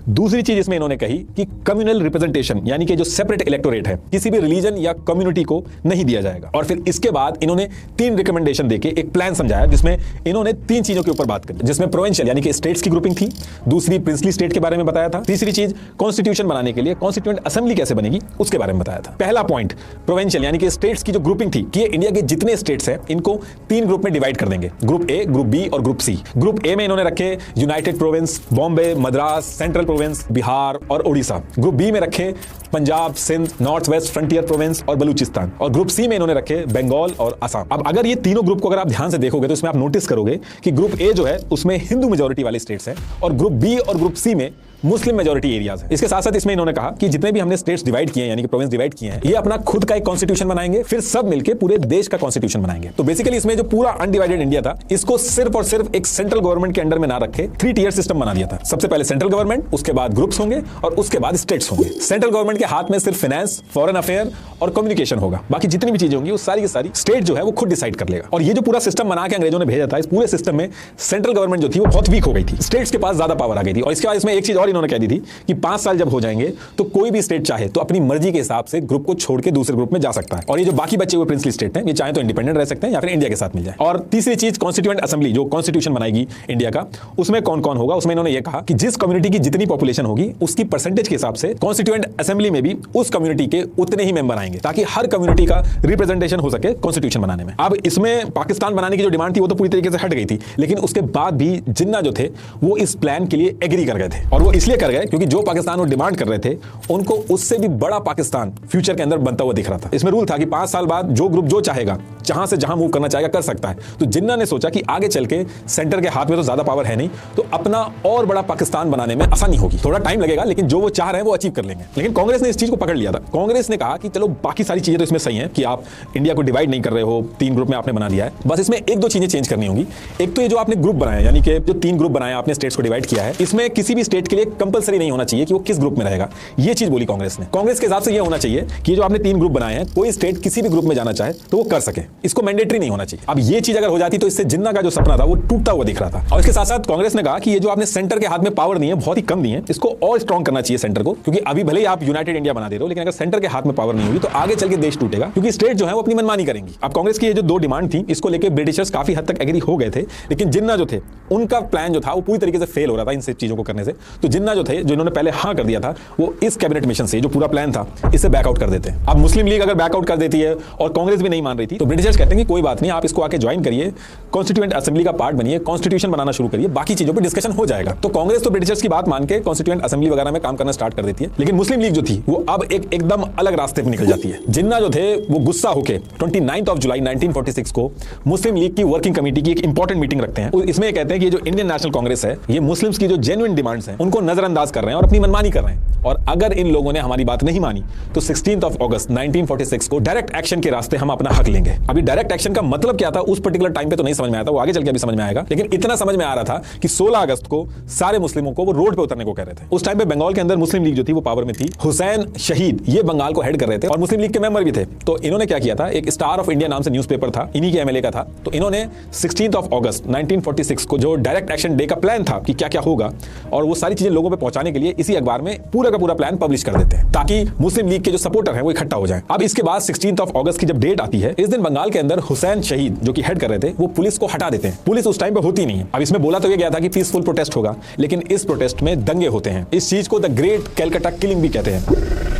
दूसरी चीज इसमें इन्होंने कही कि कम्युनल रिप्रेजेंटेशन, यानी कि जो सेपरेट इलेक्टोरेट है, किसी भी रिलीजन या कम्युनिटी को नहीं दिया जाएगा। और फिर इसके बाद इन्होंने 3 रिकमेंडेशन देके एक प्लान समझाया, जिसमें इन्होंने 3 चीजों के ऊपर बात करी, जिसमें प्रोविंशियल यानी कि स्टेट्स की ग्रुपिंग थी, दूसरी प्रिंसली स्टेट के बारे में बताया था, तीसरी चीज कॉन्स्टिट्यूशन बनाने के लिए कॉन्स्टिट्यूएंट असेंबली कैसे बनेगी उसके बारे में बताया था। पहला पॉइंट प्रोविंशियल यानी कि स्टेट्स की जो ग्रुपिंग थी कि इंडिया के जितने स्टेट्स हैं इनको 3 ग्रुप में डिवाइड कर देंगे, ग्रुप ए, ग्रुप बी और ग्रुप सी। ग्रुप ए में इन्होंने रखे United Province, Bombay, Madras, Central Province, Bihar और ओडिशा। ग्रुप बी में रखे Punjab, Sindh, North West Frontier Province और बलूचिस्तान। और ग्रुप सी में इन्होंने रखे बंगाल और असम। अब अगर ये तीनों ग्रुप को अगर आप ध्यान से देखोगे तो इसमें आप नोटिस करोगे कि ग्रुप ए जो है उसमें हिंदू मेजोरिटी वाले स्टेट्स हैं, और ग्रुप बी और ग्रुप सी में मुस्लिम मेजोरिटी एरियाज है। इसके साथ साथ इसमें इन्होंने कहा कि जितने भी हमने स्टेट्स डिवाइड किए हैं यानी कि प्रोविंस डिवाइड किए हैं, ये अपना खुद का एक कॉन्स्टिट्यूशन बनाएंगे, फिर सब मिलकर पूरे देश का कॉन्स्टिट्यूशन बनाएंगे। तो बेसिकली इसमें जो पूरा अनडिवाइडेड इंडिया था, इसको सिर्फ और सिर्फ एक सेंट्रल गवर्नमेंट के अंडर में ना रखे 3 टियर सिस्टम बना दिया था। सबसे पहले सेंट्रल गवर्नमेंट, उसके बाद ग्रुप्स होंगे और उसके बाद स्टेट्स होंगे। सेंट्रल गवर्नमेंट के हाथ में सिर्फ फाइनेंस, फॉरेन अफेयर और कम्युनिकेशन होगा, बाकी जितनी भी चीजें होंगी वो सारी की सारी स्टेट जो है वो खुद डिसाइड कर लेगा। और ये जो पूरा सिस्टम बना के अंग्रेजों ने भेजा था, इस पूरे सिस्टम में सेंट्रल गवर्नमेंट जो थी वो बहुत वीक हो गई थी, स्टेट्स के पास ज्यादा पावर आ गई थी। और इसके बाद इसमें एक चीज और इन्होंने कह दी थी कि 5 साल जब हो जाएंगे तो कोई भी स्टेट चाहे तो अपनी मर्जी के हिसाब से ग्रुप को छोड़ के दूसरे ग्रुप में जा सकता है, और ये जो बाकी बचे हुए प्रिंसली स्टेट हैं ये चाहे तो इंडिपेंडेंट रह सकते हैं या फिर इंडिया के साथ मिल जाए। और तीसरी चीज कॉन्स्टिट्यूएंट असेंबली, जो कॉन्स्टिट्यूशन बनाएगी इंडिया का, उसमें कौन कौन होगा, उसमें इन्होंने ये कहा कि जिस कम्युनिटी की जितनी पॉपुलेशन होगी उसकी परसेंटेज के हिसाब से कॉन्स्टिट्यूएंट असेंबली में भी उस कम्युनिटी के उतने ही मेंबर आएंगे, ताकि हर कम्युनिटी का रिप्रेजेंटेशन हो सके कॉन्स्टिट्यूशन बनाने में। अब इसमें पाकिस्तान बनाने की जो डिमांड थी वो तो पूरी तरीके से हट गई थी, लेकिन उसके बाद भी जिन्ना जो थे वो इस प्लान के लिए एग्री कर गए थे, और वो इसलिए कर गए क्योंकि जो पाकिस्तान वो डिमांड कर रहे थे उनको उससे भी बड़ा पाकिस्तान फ्यूचर के अंदर बनता हुआ दिख रहा था। इसमें रूल था कि 5 साल बाद जो ग्रुप जो चाहेगा जहां से जहां मूव करना चाहेगा कर सकता है। तो जिन्ना ने सोचा कि आगे चल के सेंटर के हाथ में तो ज्यादा पावर है नहीं, तो अपना और बड़ा पाकिस्तान बनाने में आसानी होगी। थोड़ा टाइम लगेगा लेकिन जो वो चाह रहे हैं वो अचीव कर लेंगे। लेकिन कांग्रेस ने इस चीज को पकड़ लिया था। कांग्रेस ने कहा कि चलो बाकी सारी चीजें तो इसमें सही हैं कि आप इंडिया को डिवाइड नहीं कर रहे हो, 3 ग्रुप में आपने बना दिया है, बस इसमें 1-2 चीजें चेंज करनी होगी। एक तो ये जो आपने ग्रुप बनाया, यानी कि जो 3 ग्रुप बनाया आपने स्टेट्स को डिवाइड किया है, इसमें किसी भी स्टेट के लिए कंपलसरी नहीं होना चाहिए कि वो किस ग्रुप में रहेगा। ये चीज बोली कांग्रेस ने। कांग्रेस के हिसाब से ये होना चाहिए कि जो आपने 3 ग्रुप बनाए हैं, कोई स्टेट किसी भी ग्रुप में जाना चाहे तो वो कर सके, इसको मैंडेटरी नहीं होना चाहिए। अब ये चीज अगर हो जाती तो इससे जिन्ना का जो सपना था वो टूटता हुआ दिख रहा था। और इसके साथ साथ कांग्रेस ने कहा कि ये जो आपने सेंटर के हाथ में पावर दी है बहुत ही कम दी है, इसको और स्ट्रॉन्ग करना चाहिए सेंटर को, क्योंकि अभी भले ही आप यूनाइटेड इंडिया बना दे रहे हो लेकिन अगर सेंटर के हाथ में पावर नहीं होगी तो आगे चल के देश टूटेगा, क्योंकि स्टेट जो है वो अपनी मनमानी करेंगी। अब कांग्रेस की ये जो 2 डिमांड थी इसको लेकर ब्रिटिशर्स काफी हद तक एग्री हो गए थे, लेकिन जिन्ना जो थे उनका प्लान जो था वो पूरी तरीके से फेल हो रहा था इन सब चीजों को करने से। तो जिन्ना जो थे, जो इन्होंने पहले हाँ कर दिया था, वो इस कैबिनेट मिशन से जो पूरा प्लान था इससे बैकआउट कर देते हैं। अब मुस्लिम लीग अगर बैकआउट कर देती है और कांग्रेस भी नहीं मान रही थी तो ब्रिटिशर्स कहते हैं कि कोई बात नहीं, आप इसको आके ज्वाइन करिए, कॉन्स्टिट्यूएंट असेंबली का पार्ट बनिए, कॉन्स्टिट्यूशन बनाना शुरू करिए, बाकी चीजों पर डिस्कशन हो जाएगा। तो कांग्रेस तो ब्रिटिशर्स की बात मान के कॉन्स्टिट्यूएंट असेंबली वगैरह में काम करना स्टार्ट कर देती है, लेकिन मुस्लिम लीग जो थी वो अब एकदम अलग रास्ते पर निकल जाती है। जिन्ना जो थे वो गुस्सा होकर 29 जुलाई 1946 को मुस्लिम लीग की वर्किंग कमेटी की एक इंपॉर्टेंट मीटिंग रखते हैं। इसमें ये कहते हैं कि जो इंडियन नेशनल कांग्रेस है ये मुस्लिम्स की जो जेन्युइन डिमांड्स हैं उनको नजरअंदाज कर रहे हैं और अपनी मनमानी कर रहे हैं, और अगर इन लोगों ने हमारी बात नहीं मानी तो 16 अगस्त 1946 को डायरेक्ट एक्शन के रास्ते हम अपना हक लेंगे। अभी डायरेक्ट एक्शन का मतलब क्या था उस पर्टिकुलर टाइम पे तो नहीं समझ में आया था, वो आगे चल के अभी समझ में आएगा, लेकिन इतना समझ में आ रहा था कि 16 अगस्त को सारे मुस्लिमों को वो रोड पे उतरने को कह रहे थे। उस टाइम पे बंगाल के अंदर मुस्लिम लीग जो थी वो पावर में थी। हुसैन शहीद ये बंगाल को हेड कर रहे थे और मुस्लिम लीग के मेंबर भी थे। तो इन्होंने क्या किया था, एक स्टार ऑफ इंडिया नाम से न्यूज़पेपर था, इन्हीं के एमएलए का था, तो इन्होंने 16 अगस्त 1946 को जो डायरेक्ट एक्शन डे का प्लान था कि क्या क्या होगा और वो सारी चीजें लोगों पे पहुंचाने के लिए इसी अखबार में पूरा का पूरा प्लान पब्लिश कर देते हैं ताकि मुस्लिम लीग के जो सपोर्टर हैं वो इकट्ठा हो जाएं। अब इसके बाद 16 अगस्त की जब डेट आती है, इस दिन बंगाल के अंदर हुसैन शहीद जो कि हेड कर रहे थे वो पुलिस को हटा देते हैं। पुलिस उस टाइम पे होती नहीं है। अब इसमें बोला तो ये गया था कि पीसफुल प्रोटेस्ट होगा, लेकिन इस प्रोटेस्ट में दंगे होते हैं। इस चीज को द ग्रेट कैलकाटा किलिंग भी कहते हैं।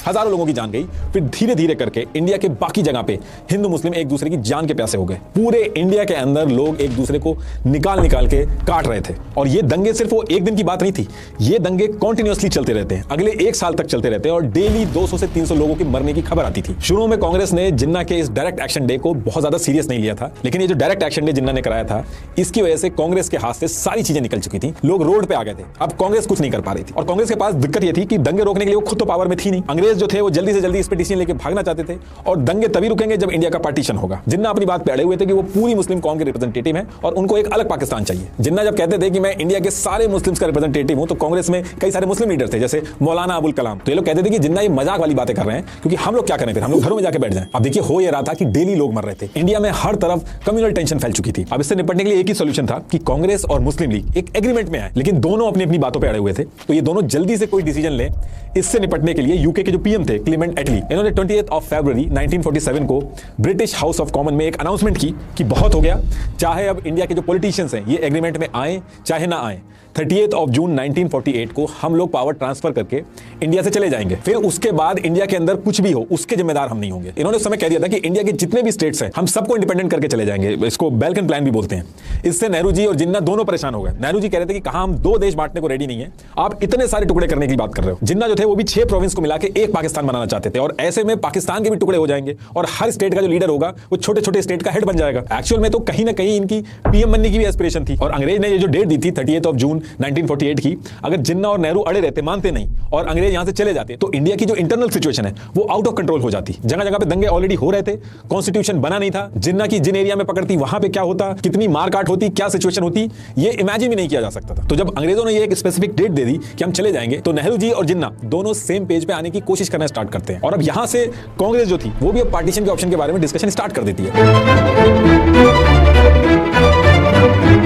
हजारों लोगों की जान गई। फिर धीरे धीरे करके इंडिया के बाकी जगह पे हिंदू मुस्लिम एक दूसरे की जान के प्यासे हो गए। पूरे इंडिया के अंदर लोग एक दूसरे को निकाल निकाल के काट रहे थे। और ये दंगे सिर्फ वो एक दिन की बात नहीं थी, ये दंगे कंटिन्यूअसली चलते रहते हैं, अगले 1 साल तक चलते रहते हैं और डेली 200 से 300 लोगों की मरने की खबर आती थी। शुरू में कांग्रेस ने जिन्ना के इस डायरेक्ट एक्शन डे को बहुत ज्यादा सीरियस नहीं लिया था, लेकिन ये जो डायरेक्ट एक्शन डे जिन्ना ने कराया था इसकी वजह से कांग्रेस के हाथ से सारी चीजें निकल चुकी थी। लोग रोड पे आ गए थे। अब कांग्रेस कुछ नहीं कर पा रही थी और कांग्रेस के पास दिक्कत ये थी कि दंगे रोकने के लिए वो खुद तो पावर में थी नहीं। अंग्रेज जो थे वो जल्दी से जल्दी इस पे डिसीजन लेके भागना चाहते थे और दंगे तभी रुकेंगे जब इंडिया का पार्टीशन होगा। जिन्ना अपनी बात पे अड़े हुए थे कि वो पूरी मुस्लिम कौम के रिप्रेजेंटेटिव हैं और उनको एक अलग पाकिस्तान चाहिए। जिन्ना जब कहते थे कि मैं इंडिया के सारे मुस्लिम्स का रिप्रेजेंटेटिव हूं, तो कांग्रेस में कई सारे मुस्लिम लीडर थे जैसे मौलाना अबुल कलाम, तो ये लोग कहते थे कि जिन्ना ये मजाक वाली बातें कर रहे हैं, क्योंकि हम लोग क्या करें, फिर हम लोग घरों में जाके बैठ जाएं। अब देखिए हो ये रहा था कि डेली लोग मर रहे थे, इंडिया में हर तरफ कम्युनल टेंशन फैल चुकी थी। अब इससे निपटने के लिए एक ही सोल्यूशन था कि कांग्रेस और मुस्लिम लीग एक एग्रीमेंट में आए, लेकिन दोनों अपनी अपनी बातों पर अड़े हुए थे। तो ये दोनों जल्दी से कोई डिसीजन ले। इससे निपटने के लिए यूके के जो पीएम थे क्लेमेंट एटली, इन्होंने 28 फरवरी 1947 को ब्रिटिश हाउस ऑफ कॉमन में एक अनाउंसमेंट की कि बहुत हो गया, चाहे अब इंडिया के जो पॉलिटिशियंस हैं ये एग्रीमेंट में आए चाहे ना आए, 30 जून 1948 को हम लोग पावर ट्रांसफर करके इंडिया से चले जाएंगे। फिर उसके बाद इंडिया के अंदर कुछ भी हो उसके जिम्मेदार हम नहीं होंगे। इन्होंने उस समय कह दिया था कि इंडिया के जितने भी स्टेट्स हैं हम सबको इंडिपेंडेंट करके चले जाएंगे। इसको बैल्कन प्लान भी बोलते हैं। इससे नेहरू जी और जिन्ना दोनों परेशान हो गए। नेहरू जी कह रहे थे कि कहां हम 2 देश बांटने को रेडी नहीं है, आप इतने सारे टुकड़े करने की बात कर रहे हो। जिन्ना जो थे वो भी 6 प्रोविंस को मिला के एक पाकिस्तान बनाना चाहते थे और ऐसे में पाकिस्तान के भी टुकड़े हो जाएंगे और हर स्टेट का जो लीडर होगा वो छोटे छोटे स्टेट का हेड बन जाएगा। एक्चुअल में तो कहीं ना कहीं इनकी पीएम बनने की भी एस्पिरेशन थी और अंग्रेज ने ये जो डेट दी थी 30 जून 1948 की, अगर जिन्ना और नेहरू अड़े रहते, मानते नहीं और अंग्रेज यहां से चले जाते तो इंडिया की जो इंटरनल सिचुएशन है वो आउट ऑफ कंट्रोल हो जाती। जगह जगह पे दंगे ऑलरेडी हो रहे थे, कॉन्स्टिट्यूशन बना नहीं था, जिन्ना की जिन एरिया में पकड़ती वहां पे क्या होता, कितनी मारकाट होती, क्या सिचुएशन होती, ये इमेजिन भी नहीं किया जा सकता था। तो जब अंग्रेजों ने ये एक स्पेसिफिक डेट दे दी कि हम चले जाएंगे, तो नेहरू जी और जिन्ना दोनों सेम पेज पे आने की कोशिश करना स्टार्ट करते हैं और अब यहां से कांग्रेस जो थी वो भी अब पार्टीशन के ऑप्शन के बारे में डिस्कशन स्टार्ट कर देती है।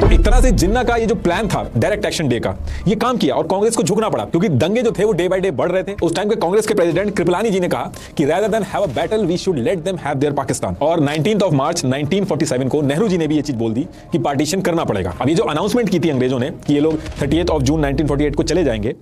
तो एक तरह से जिन्ना का ये जो प्लान था डायरेक्ट एक्शन डे का, ये काम किया और कांग्रेस को झुकना पड़ा क्योंकि दंगे जो थे वो डे बाय डे बढ़ रहे थे। उस टाइम के कांग्रेस के प्रेसिडेंट कृपलानी जी ने कहा कि rather than have a battle we should let them have their Pakistan. और 19 मार्च 1947 को नेहरू जी ने भी ये चीज बोल दी कि पार्टीशन करना पड़ेगा। अब ये जो अनाउंसमेंट की थी अंग्रेजों ने कि ये लोग 30 जून 1948 को चले जाएंगे,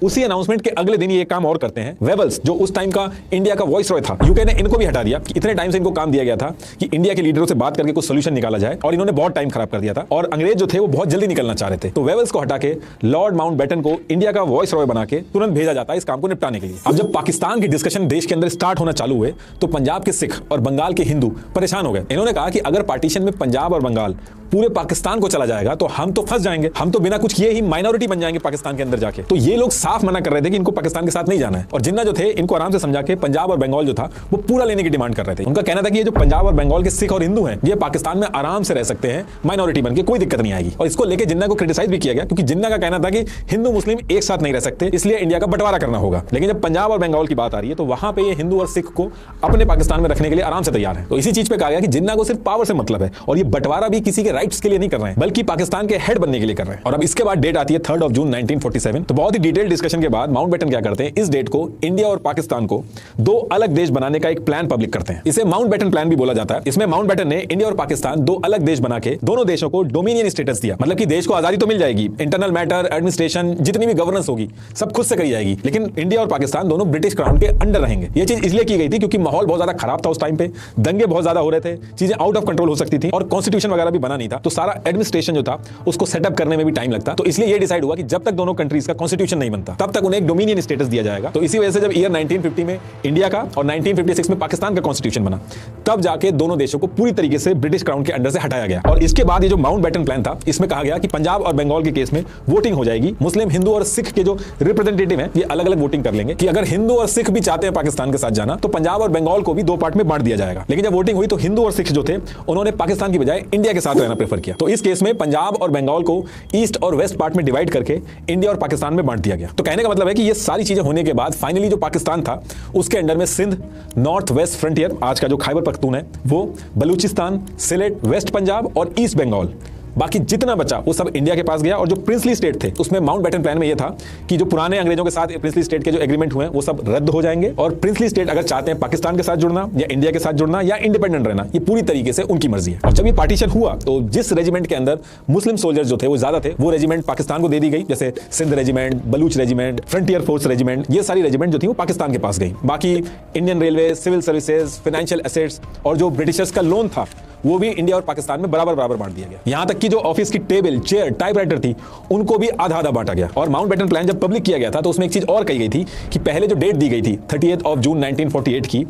उसी अनाउंसमेंट के अगले दिन ये काम और करते हैं। वेबल्स जो उस टाइम का इंडिया का वॉइस रॉय था, यूके ने इनको भी हटा दिया कि इतने टाइम से इनको काम दिया गया था कि इंडिया के लीडरों से बात करके कुछ सोल्यूशन निकाला जाए, और इन्होंने बहुत टाइम खराब कर दिया था और अंग्रेज जो थे वो बहुत जल्दी निकलना चाह रहे थे। तो वेबल्स को हटा के लॉर्ड माउंटबेटन को इंडिया का वॉइस रॉय बना के तुरंत भेजा जाता है इस काम को निपटाने के लिए। अब जब पाकिस्तान की डिस्कशन देश के अंदर स्टार्ट होना चालू हुए तो पंजाब के सिख और बंगाल के हिंदू परेशान हो गए। इन्होंने कहा कि अगर पार्टीशन में पंजाब और बंगाल पूरे पाकिस्तान को चला जाएगा तो हम तो फंस जाएंगे, हम तो बिना कुछ किए ही माइनॉरिटी बन जाएंगे पाकिस्तान के अंदर जाके। तो ये लोग साफ मना कर रहे थे कि इनको पाकिस्तान के साथ नहीं जाना है, और जिन्ना जो थे इनको आराम से समझा के पंजाब और बंगाल जो था वो पूरा लेने की डिमांड कर रहे थे। उनका कहना था कि ये जो पंजाब और बंगाल के सिख और हिंदू हैं ये पाकिस्तान में आराम से रह सकते हैं माइनॉरिटी बन के, कोई दिक्कत नहीं आएगी। और इसको लेकर जिन्ना को क्रिटिसाइज भी किया गया, क्योंकि जिन्ना का कहना था कि हिंदू मुस्लिम एक साथ नहीं रह सकते, इसलिए इंडिया का बंटवारा करना होगा। लेकिन जब पंजाब और बंगाल की बात आ रही है तो वहां पे ये हिंदू और सिख को अपने पाकिस्तान में रखने के लिए आराम से तैयार है। तो इसी चीज पे कहा गया कि जिन्ना को सिर्फ पावर से मतलब है, और ये बंटवारा भी किसी के राइट्स के लिए नहीं कर रहे हैं बल्कि पाकिस्तान के हेड बनने के लिए कर रहे हैं। और अब इसके बाद डेट आती है 3 जून 1947। तो बहुत ही डिटेल डिस्कशन के बाद माउंटबेटन क्या करते हैं, इस डेट को इंडिया और पाकिस्तान को दो अलग देश बनाने का एक प्लान पब्लिक करते हैं। इसे माउंटबेटन प्लान भी बोला जाता है। इसमें माउंटबेटन ने इंडिया और पाकिस्तान दो अलग देश बना के दोनों देशों को डोमिनियन स्टेटस दिया, मतलब कि देश को आजादी तो मिल जाएगी, इंटरनल मैटर, एडमिनिस्ट्रेशन, जितनी भी गवर्नेंस होगी सब खुद से करी जाएगी, लेकिन इंडिया और पाकिस्तान दोनों ब्रिटिश क्राउन के अंडर रहेंगे। यह चीज इसलिए की गई थी क्योंकि माहौल बहुत ज्यादा खराब था उस टाइम पे, दंगे बहुत ज्यादा हो रहे थे, चीजें आउट ऑफ कंट्रोल हो सकती थी, और कॉन्स्टिट्यूशन वगैरह भी बना नहीं था, तो सारा एडमिनिस्ट्रेशन जो था उसको सेटअप करने में भी टाइम लगता। तो इसलिए ये डिसाइड हुआ कि जब तक दोनों कंट्रीज का कॉन्स्टिट्यूशन नहीं बनता तब तक उन्हें एक डोमिनियन स्टेटस दिया जाएगा। तो इसी वजह से जब ईयर 1950 में इंडिया का और 1956 में पाकिस्तान का कॉन्स्टिट्यूशन बना, तब जाके दोनों देशों को पूरी तरीके से ब्रिटिश क्राउन के अंडर से हटाया गया। और इसके बाद ये जो माउंटबेटन प्लान था इसमें कहा गया कि पंजाब और बंगाल के केस में वोटिंग हो जाएगी, मुस्लिम, हिंदू और सिख के जो रिप्रेजेंटेटिव हैं ये अलग अलग वोटिंग कर लेंगे कि अगर हिंदू और सिख भी चाहते हैं पाकिस्तान के साथ जाना तो पंजाब और बंगाल को भी दो पार्ट में बांट दिया जाएगा। लेकिन जब वोटिंग हुई तो हिंदू और सिख जो थे उन्होंने पाकिस्तान की बजाय इंडिया के साथ रहना प्रेफर किया। तो इस केस में पंजाब और बंगाल को ईस्ट और वेस्ट पार्ट में डिवाइड करके इंडिया और पाकिस्तान में बांट दिया गया। तो कहने का मतलब है कि ये सारी चीजें होने के बाद फाइनली जो पाकिस्तान था उसके अंडर में सिंध, नॉर्थ वेस्ट फ्रंटियर, आज का जो खैबर पख्तून है वो, बलूचिस्तान, सिलेट, वेस्ट पंजाब और ईस्ट बंगाल, बाकी जितना बचा वो सब इंडिया के पास गया। और जो प्रिंसली स्टेट थे उसमें माउंटबेटन प्लान में यह था कि जो पुराने अंग्रेजों के साथ प्रिंसली स्टेट के जो एग्रीमेंट हुए वो सब रद्द हो जाएंगे, और प्रिंसली स्टेट अगर चाहते हैं पाकिस्तान के साथ जुड़ना या इंडिया के साथ जुड़ना या इंडिपेंडेंट रहना, ये पूरी तरीके से उनकी मर्जी है। और जब ये पार्टीशन हुआ तो जिस रेजिमेंट के अंदर मुस्लिम सोल्जर्स जो थे वो ज्यादा थे वो रेजिमेंट पाकिस्तान को दे दी गई, जैसे Sindh regiment, Baloch regiment, frontier force regiment, ये सारी रेजिमेंट जो थी वो पाकिस्तान के पास गई। बाकी Indian railway, civil services, financial assets और जो ब्रिटिशर्स का लोन था वो भी इंडिया और पाकिस्तान में बराबर बराबर बांट दिया गया। यहां तक कि जो ऑफिस की टेबल, चेयर, टाइपराइटर थी उनको भी आधा आधा बांटा गया। और माउंटबेटन प्लान जब पब्लिक किया गया था तो उसमें एक चीज और कही गई थी कि पहले जो डेट दी गई थी 30 जून 1948 की,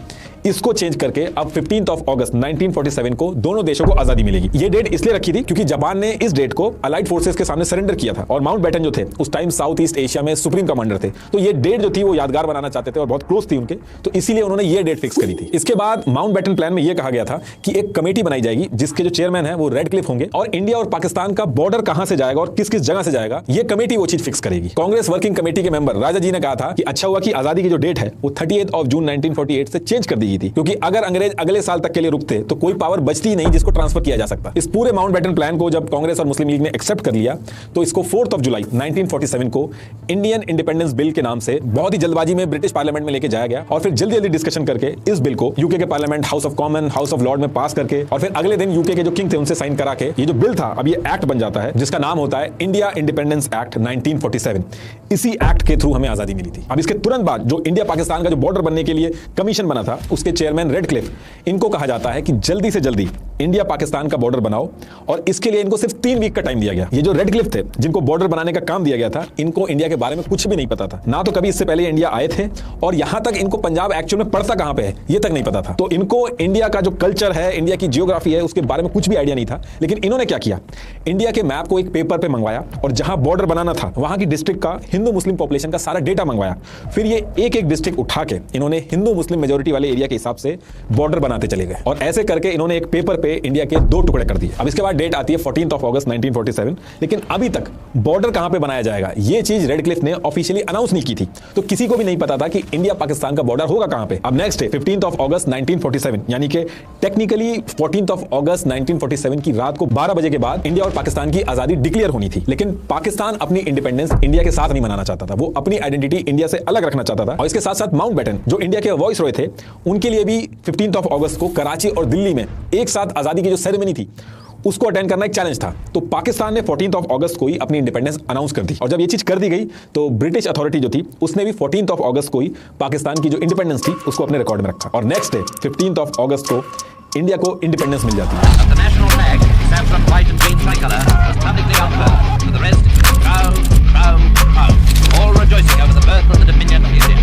इसको चेंज करके अब 15 अगस्त 1947 को दोनों देशों को आजादी मिलेगी। ये डेट इसलिए रखी थी क्योंकि जापान ने इस डेट को अलाइड फोर्सेस के सामने सरेंडर किया था, और माउंटबेटन जो थे उस टाइम साउथ ईस्ट एशिया में सुप्रीम कमांडर थे, तो ये डेट जो थी वो यादगार बनाना चाहते थे और बहुत क्लोज थी उनके, तो इसीलिए उन्होंने ये डेट फिक्स करी थी। इसके बाद माउंटबेटन प्लान में यह कहा गया था कि एक कमेटी बनाई जाएगी जिसके जो चेयरमैन है वो रेडक्लिफ होंगे, और इंडिया और पाकिस्तान का बॉर्डर कहां से जाएगा और किस किस जगह से जाएगा ये कमेटी वो चीज फिक्स करेगी। कांग्रेस वर्किंग कमेटी के मेंबर राजा जी ने कहा था कि अच्छा हुआ कि आजादी की जो डेट है वो 30 जून 1948 से चेंज कर दी गई थी, क्योंकि अगर अंग्रेज अगले साल तक के लिए रुकते तो कोई पावर बचती ही नहीं जिसको ट्रांसफर किया जा सकता। इस पूरे माउंटबेटन प्लान को जब कांग्रेस और मुस्लिम लीग ने एक्सेप्ट कर लिया तो इसको 4 जुलाई 1947 को इंडियन इंडिपेंडेंस बिल के नाम से बहुत ही जल्दबाजी में ब्रिटिश पार्लियामेंट में लेके जाया गया, और फिर जल्दी जल्दी डिस्कशन करके इस बिल को यूके के parliament, house of common, house of Lord में पास करके, और फिर अगले दिन यूके के जो किंग थे उनसे साइन करा के ये जो बिल था अब ये एक्ट बन जाता है जिसका नाम होता है इंडिया इंडिपेंडेंस एक्ट 1947। इसी एक्ट के थ्रू हमें आजादी मिली थी। अब इसके तुरंत बाद जो इंडिया पाकिस्तान का जो बॉर्डर बनने के लिए कमीशन बना था उसके चेयरमैन रेडक्लिफ, इनको कहा जाता है कि जल्दी से जल्दी इंडिया पाकिस्तान का बॉर्डर बनाओ, और इसके लिए इनको सिर्फ 3 वीक का टाइम दिया गया। ये जो रेडक्लिफ थे जिनको बॉर्डर बनाने का काम दिया गया था, इनको इंडिया के बारे में कुछ भी नहीं पता था, ना तो कभी इससे पहले इंडिया आए थे, और यहां तक इनको पंजाब एक्चुअल में पड़ता कहां पे है ये तक नहीं पता था। तो इनको इंडिया का जो कल्चर है, इंडिया की जियोग्राफी है, उसके बारे में कुछ भी आइडिया नहीं था। लेकिन इन्होंने क्या किया, इंडिया के मैप को एक पेपर पे मंगवाया और जहां बॉर्डर बनाना था वहां की डिस्ट्रिक्ट का हिंदू मुस्लिम पॉपुलेशन का सारा डेटा मंगवाया, फिर ये एक एक डिस्ट्रिक्ट उठा के इन्होंने हिंदू मुस्लिम मेजोरिटी वाले एरिया के हिसाब से बॉर्डर बनाते चले गए, और ऐसे करके इन्होंने एक पेपर पे इंडिया के 2 टुकड़े कर दिए। अब इसके बाद डेट आती है 14 अगस्त 1947, लेकिन अभी तक बॉर्डर कहां पे बनाया जाएगा ये चीज रेडक्लिफ ने ऑफिशियली अनाउंस नहीं की थी, तो किसी को भी नहीं पता था कि इंडिया पाकिस्तान का बॉर्डर होगा कहां पे। अब नेक्स्ट है 15 अगस्त 1947, यानी कि टेक्निकली 14 अगस्त 1947 की रात को 12 बजे के बाद इंडिया और पाकिस्तान की आजादी डिक्लेयर होनी थी। लेकिन पाकिस्तान अपनी इंडिपेंडेंस इंडिया के साथ नहीं मनाना चाहता था, वो अपनी आइडेंटिटी इंडिया से अलग रखना चाहता था। और इसके साथ साथ माउंटबेटन जो इंडिया के वॉइस रॉय थे, उनके लिए भी 15 अगस्त को कराची और दिल्ली में एक साथ आजादी की जो सेरेमनी थी उसको अटेंड करना एक चैलेंज था। तो पाकिस्तान ने 14 अगस्त को ही अपनी इंडिपेंडेंस अनाउंस कर दी, और जब ये चीज कर दी गई तो ब्रिटिश अथॉरिटी जो थी उसने भी 14 अगस्त को ही पाकिस्तान की जो इंडिपेंडेंस थी उसको अपने रिकॉर्ड में रखा, और नेक्स्ट डे 15 अगस्त को इंडिया को इंडिपेंडेंस मिल जाती है। The national flag, saffron white and green tricolor, was publicly unfurled. For the rest, crown, crown, crown. All rejoicing over the birth of the Dominion of India.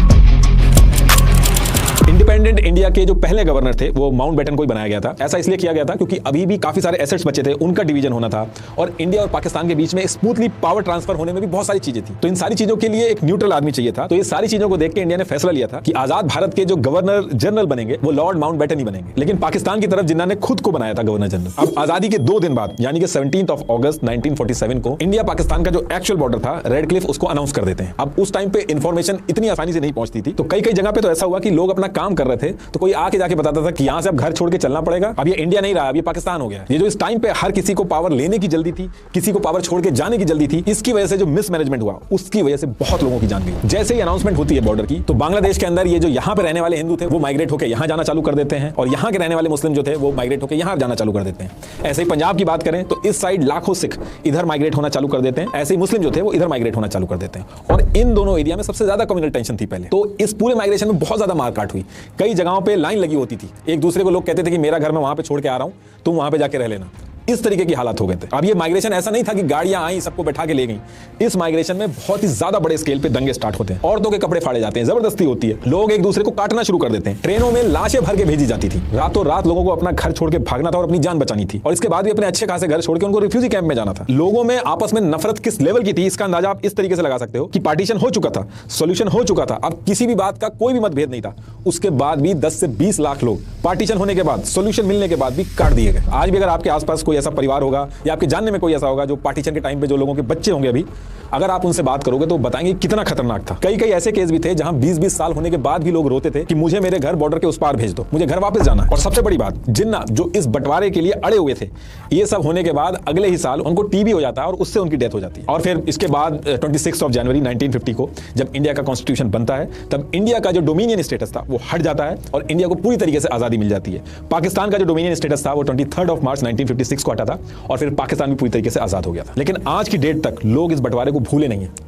Independent India के जो पहले governor थे वो Mountbatten को ही बनाया गया था। ऐसा इसलिए किया गया था क्योंकि अभी भी काफी सारे एसेट्स बचे थे, उनका डिवीजन होना था, और इंडिया और पाकिस्तान के बीच में स्मूथली पावर ट्रांसफर होने में भी बहुत सारी चीजें थी। तो इन सारी चीजों के लिए एक न्यूट्रल आदमी चाहिए था। तो ये सारी चीजों को देख के इंडिया ने फैसला लिया था कि आजाद भारत के जो गवर्नर जनरल बनेंगे वो लॉर्ड माउंटबेटन ही बनेंगे। लेकिन पाकिस्तान की तरफ जिन्ना ने खुद को बनाया था गवर्नर जनरल। अब आजादी के 2 दिन बाद यानी कि 17 अगस्त 1947 को इंडिया पाकिस्तान का जो एक्चुअल बॉर्डर था रेड क्लिफ, उसको अनाउंस कर देते हैं। अब उस टाइम पे इंफॉर्मेशन इतनी आसानी से नहीं पहुंचती थी, तो कई कई जगह पे तो ऐसा हुआ कि लोग अपना काम कर रहे थे तो कोई आके जाके बताता था कि यहां से अब घर छोड़ के चलना पड़ेगा, अब ये इंडिया नहीं रहा, अब ये पाकिस्तान हो गया। ये जो इस टाइम पे हर किसी को पावर लेने की जल्दी थी, किसी को पावर छोड़ के जाने की जल्दी थी, इसकी वजह से जो मिसमैनेजमेंट हुआ उसकी वजह से बहुत लोगों की जान गई। जैसे ही अनाउंसमेंट होती है बॉर्डर की, तो बांग्लादेश के अंदर ये जो यहां पे रहने वाले हिंदू थे वो माइग्रेट होकर यहां जाना चालू कर देते हैं, और यहां के रहने वाले मुस्लिम जो थे वो माइग्रेट होकर यहां जाना चालू कर देते हैं। ऐसे ही पंजाब की बात करें तो इस साइड लाखों सिख इधर माइग्रेट होना चालू कर देते हैं, ऐसे ही मुस्लिम जो थे वो इधर माइग्रेट होना चालू कर देते हैं। और इन दोनों एरिया में सबसे ज्यादा कम्युनल टेंशन थी पहले। तो इस पूरे माइग्रेशन में बहुत ज्यादा मारकाट हुई, कई जगहों पे लाइन लगी होती थी, एक दूसरे को लोग कहते थे कि मेरा घर मैं वहां पे छोड़ के आ रहा हूं, तुम वहां पे जाके रह लेना। इस तरीके की हालात हो गए थे। अब ये माइग्रेशन ऐसा नहीं था कि गाड़ियां आई सबको बैठा के ले गई, इस माइग्रेशन में बहुत ही ज्यादा बड़े स्केल पे दंगे स्टार्ट होते हैं, औरतों के कपड़े फाड़े जाते हैं, जबरदस्ती होती है, लोग एक दूसरे को काटना शुरू कर देते हैं, ट्रेनों में लाशें भर के भेजी जाती थी, रातों रात लोगों को अपना घर छोड़ के भागना था और अपनी जान बचानी थी, और इसके बाद भी अपने अच्छे खासे घर छोड़ के उनको रिफ्यूजी कैंप में जाना था। लोगों में आपस में नफरत किस लेवल की थी इसका अंदाजा आप इस तरीके से लगा सकते हो कि पार्टीशन हो चुका था, सोल्यूशन हो चुका था, अब किसी भी बात का कोई भी मतभेद नहीं था, उसके बाद भी 10 से 20 लाख लोग पार्टीशन होने के बाद, सोल्यूशन मिलने के बाद भी काट दिए गए। आज भी अगर आपके आसपास कोई ऐसा परिवार होगा या आपके जानने में कोई ऐसा होगा जो पार्टीशन के टाइम पे जो लोगों के बच्चे होंगे अभी, अगर आप उनसे बात करोगे तो बताएंगे कितना खतरनाक था। कई कई ऐसे केस भी थे जहां 20-20 साल होने के बाद भी लोग रोते थे कि मुझे मेरे घर बॉर्डर के उस पार भेज दो, मुझे घर वापस जाना है। और सबसे बड़ी बात, जिन्ना जो इस बंटवारे के लिए अड़े हुए थे, ये सब होने के बाद अगले ही साल उनको टीबी हो जाता है और उससे उनकी डेथ हो जाती है। और फिर इसके बाद 26 जनवरी 1950 को जब इंडिया का कॉन्स्टिट्यूशन बनता है, तब इंडिया का जो डोमिनियन स्टेटस था वो हट जाता है और इंडिया को पूरी तरीके से आजादी मिल जाती है। पाकिस्तान का जो डोमिनियन स्टेटस था वो 23 मार्च 1956 को हटा था और फिर पाकिस्तान भी पूरी तरीके से आजाद हो गया था। लेकिन आज की डेट तक लोग इस बंटवारे को भूले नहीं है।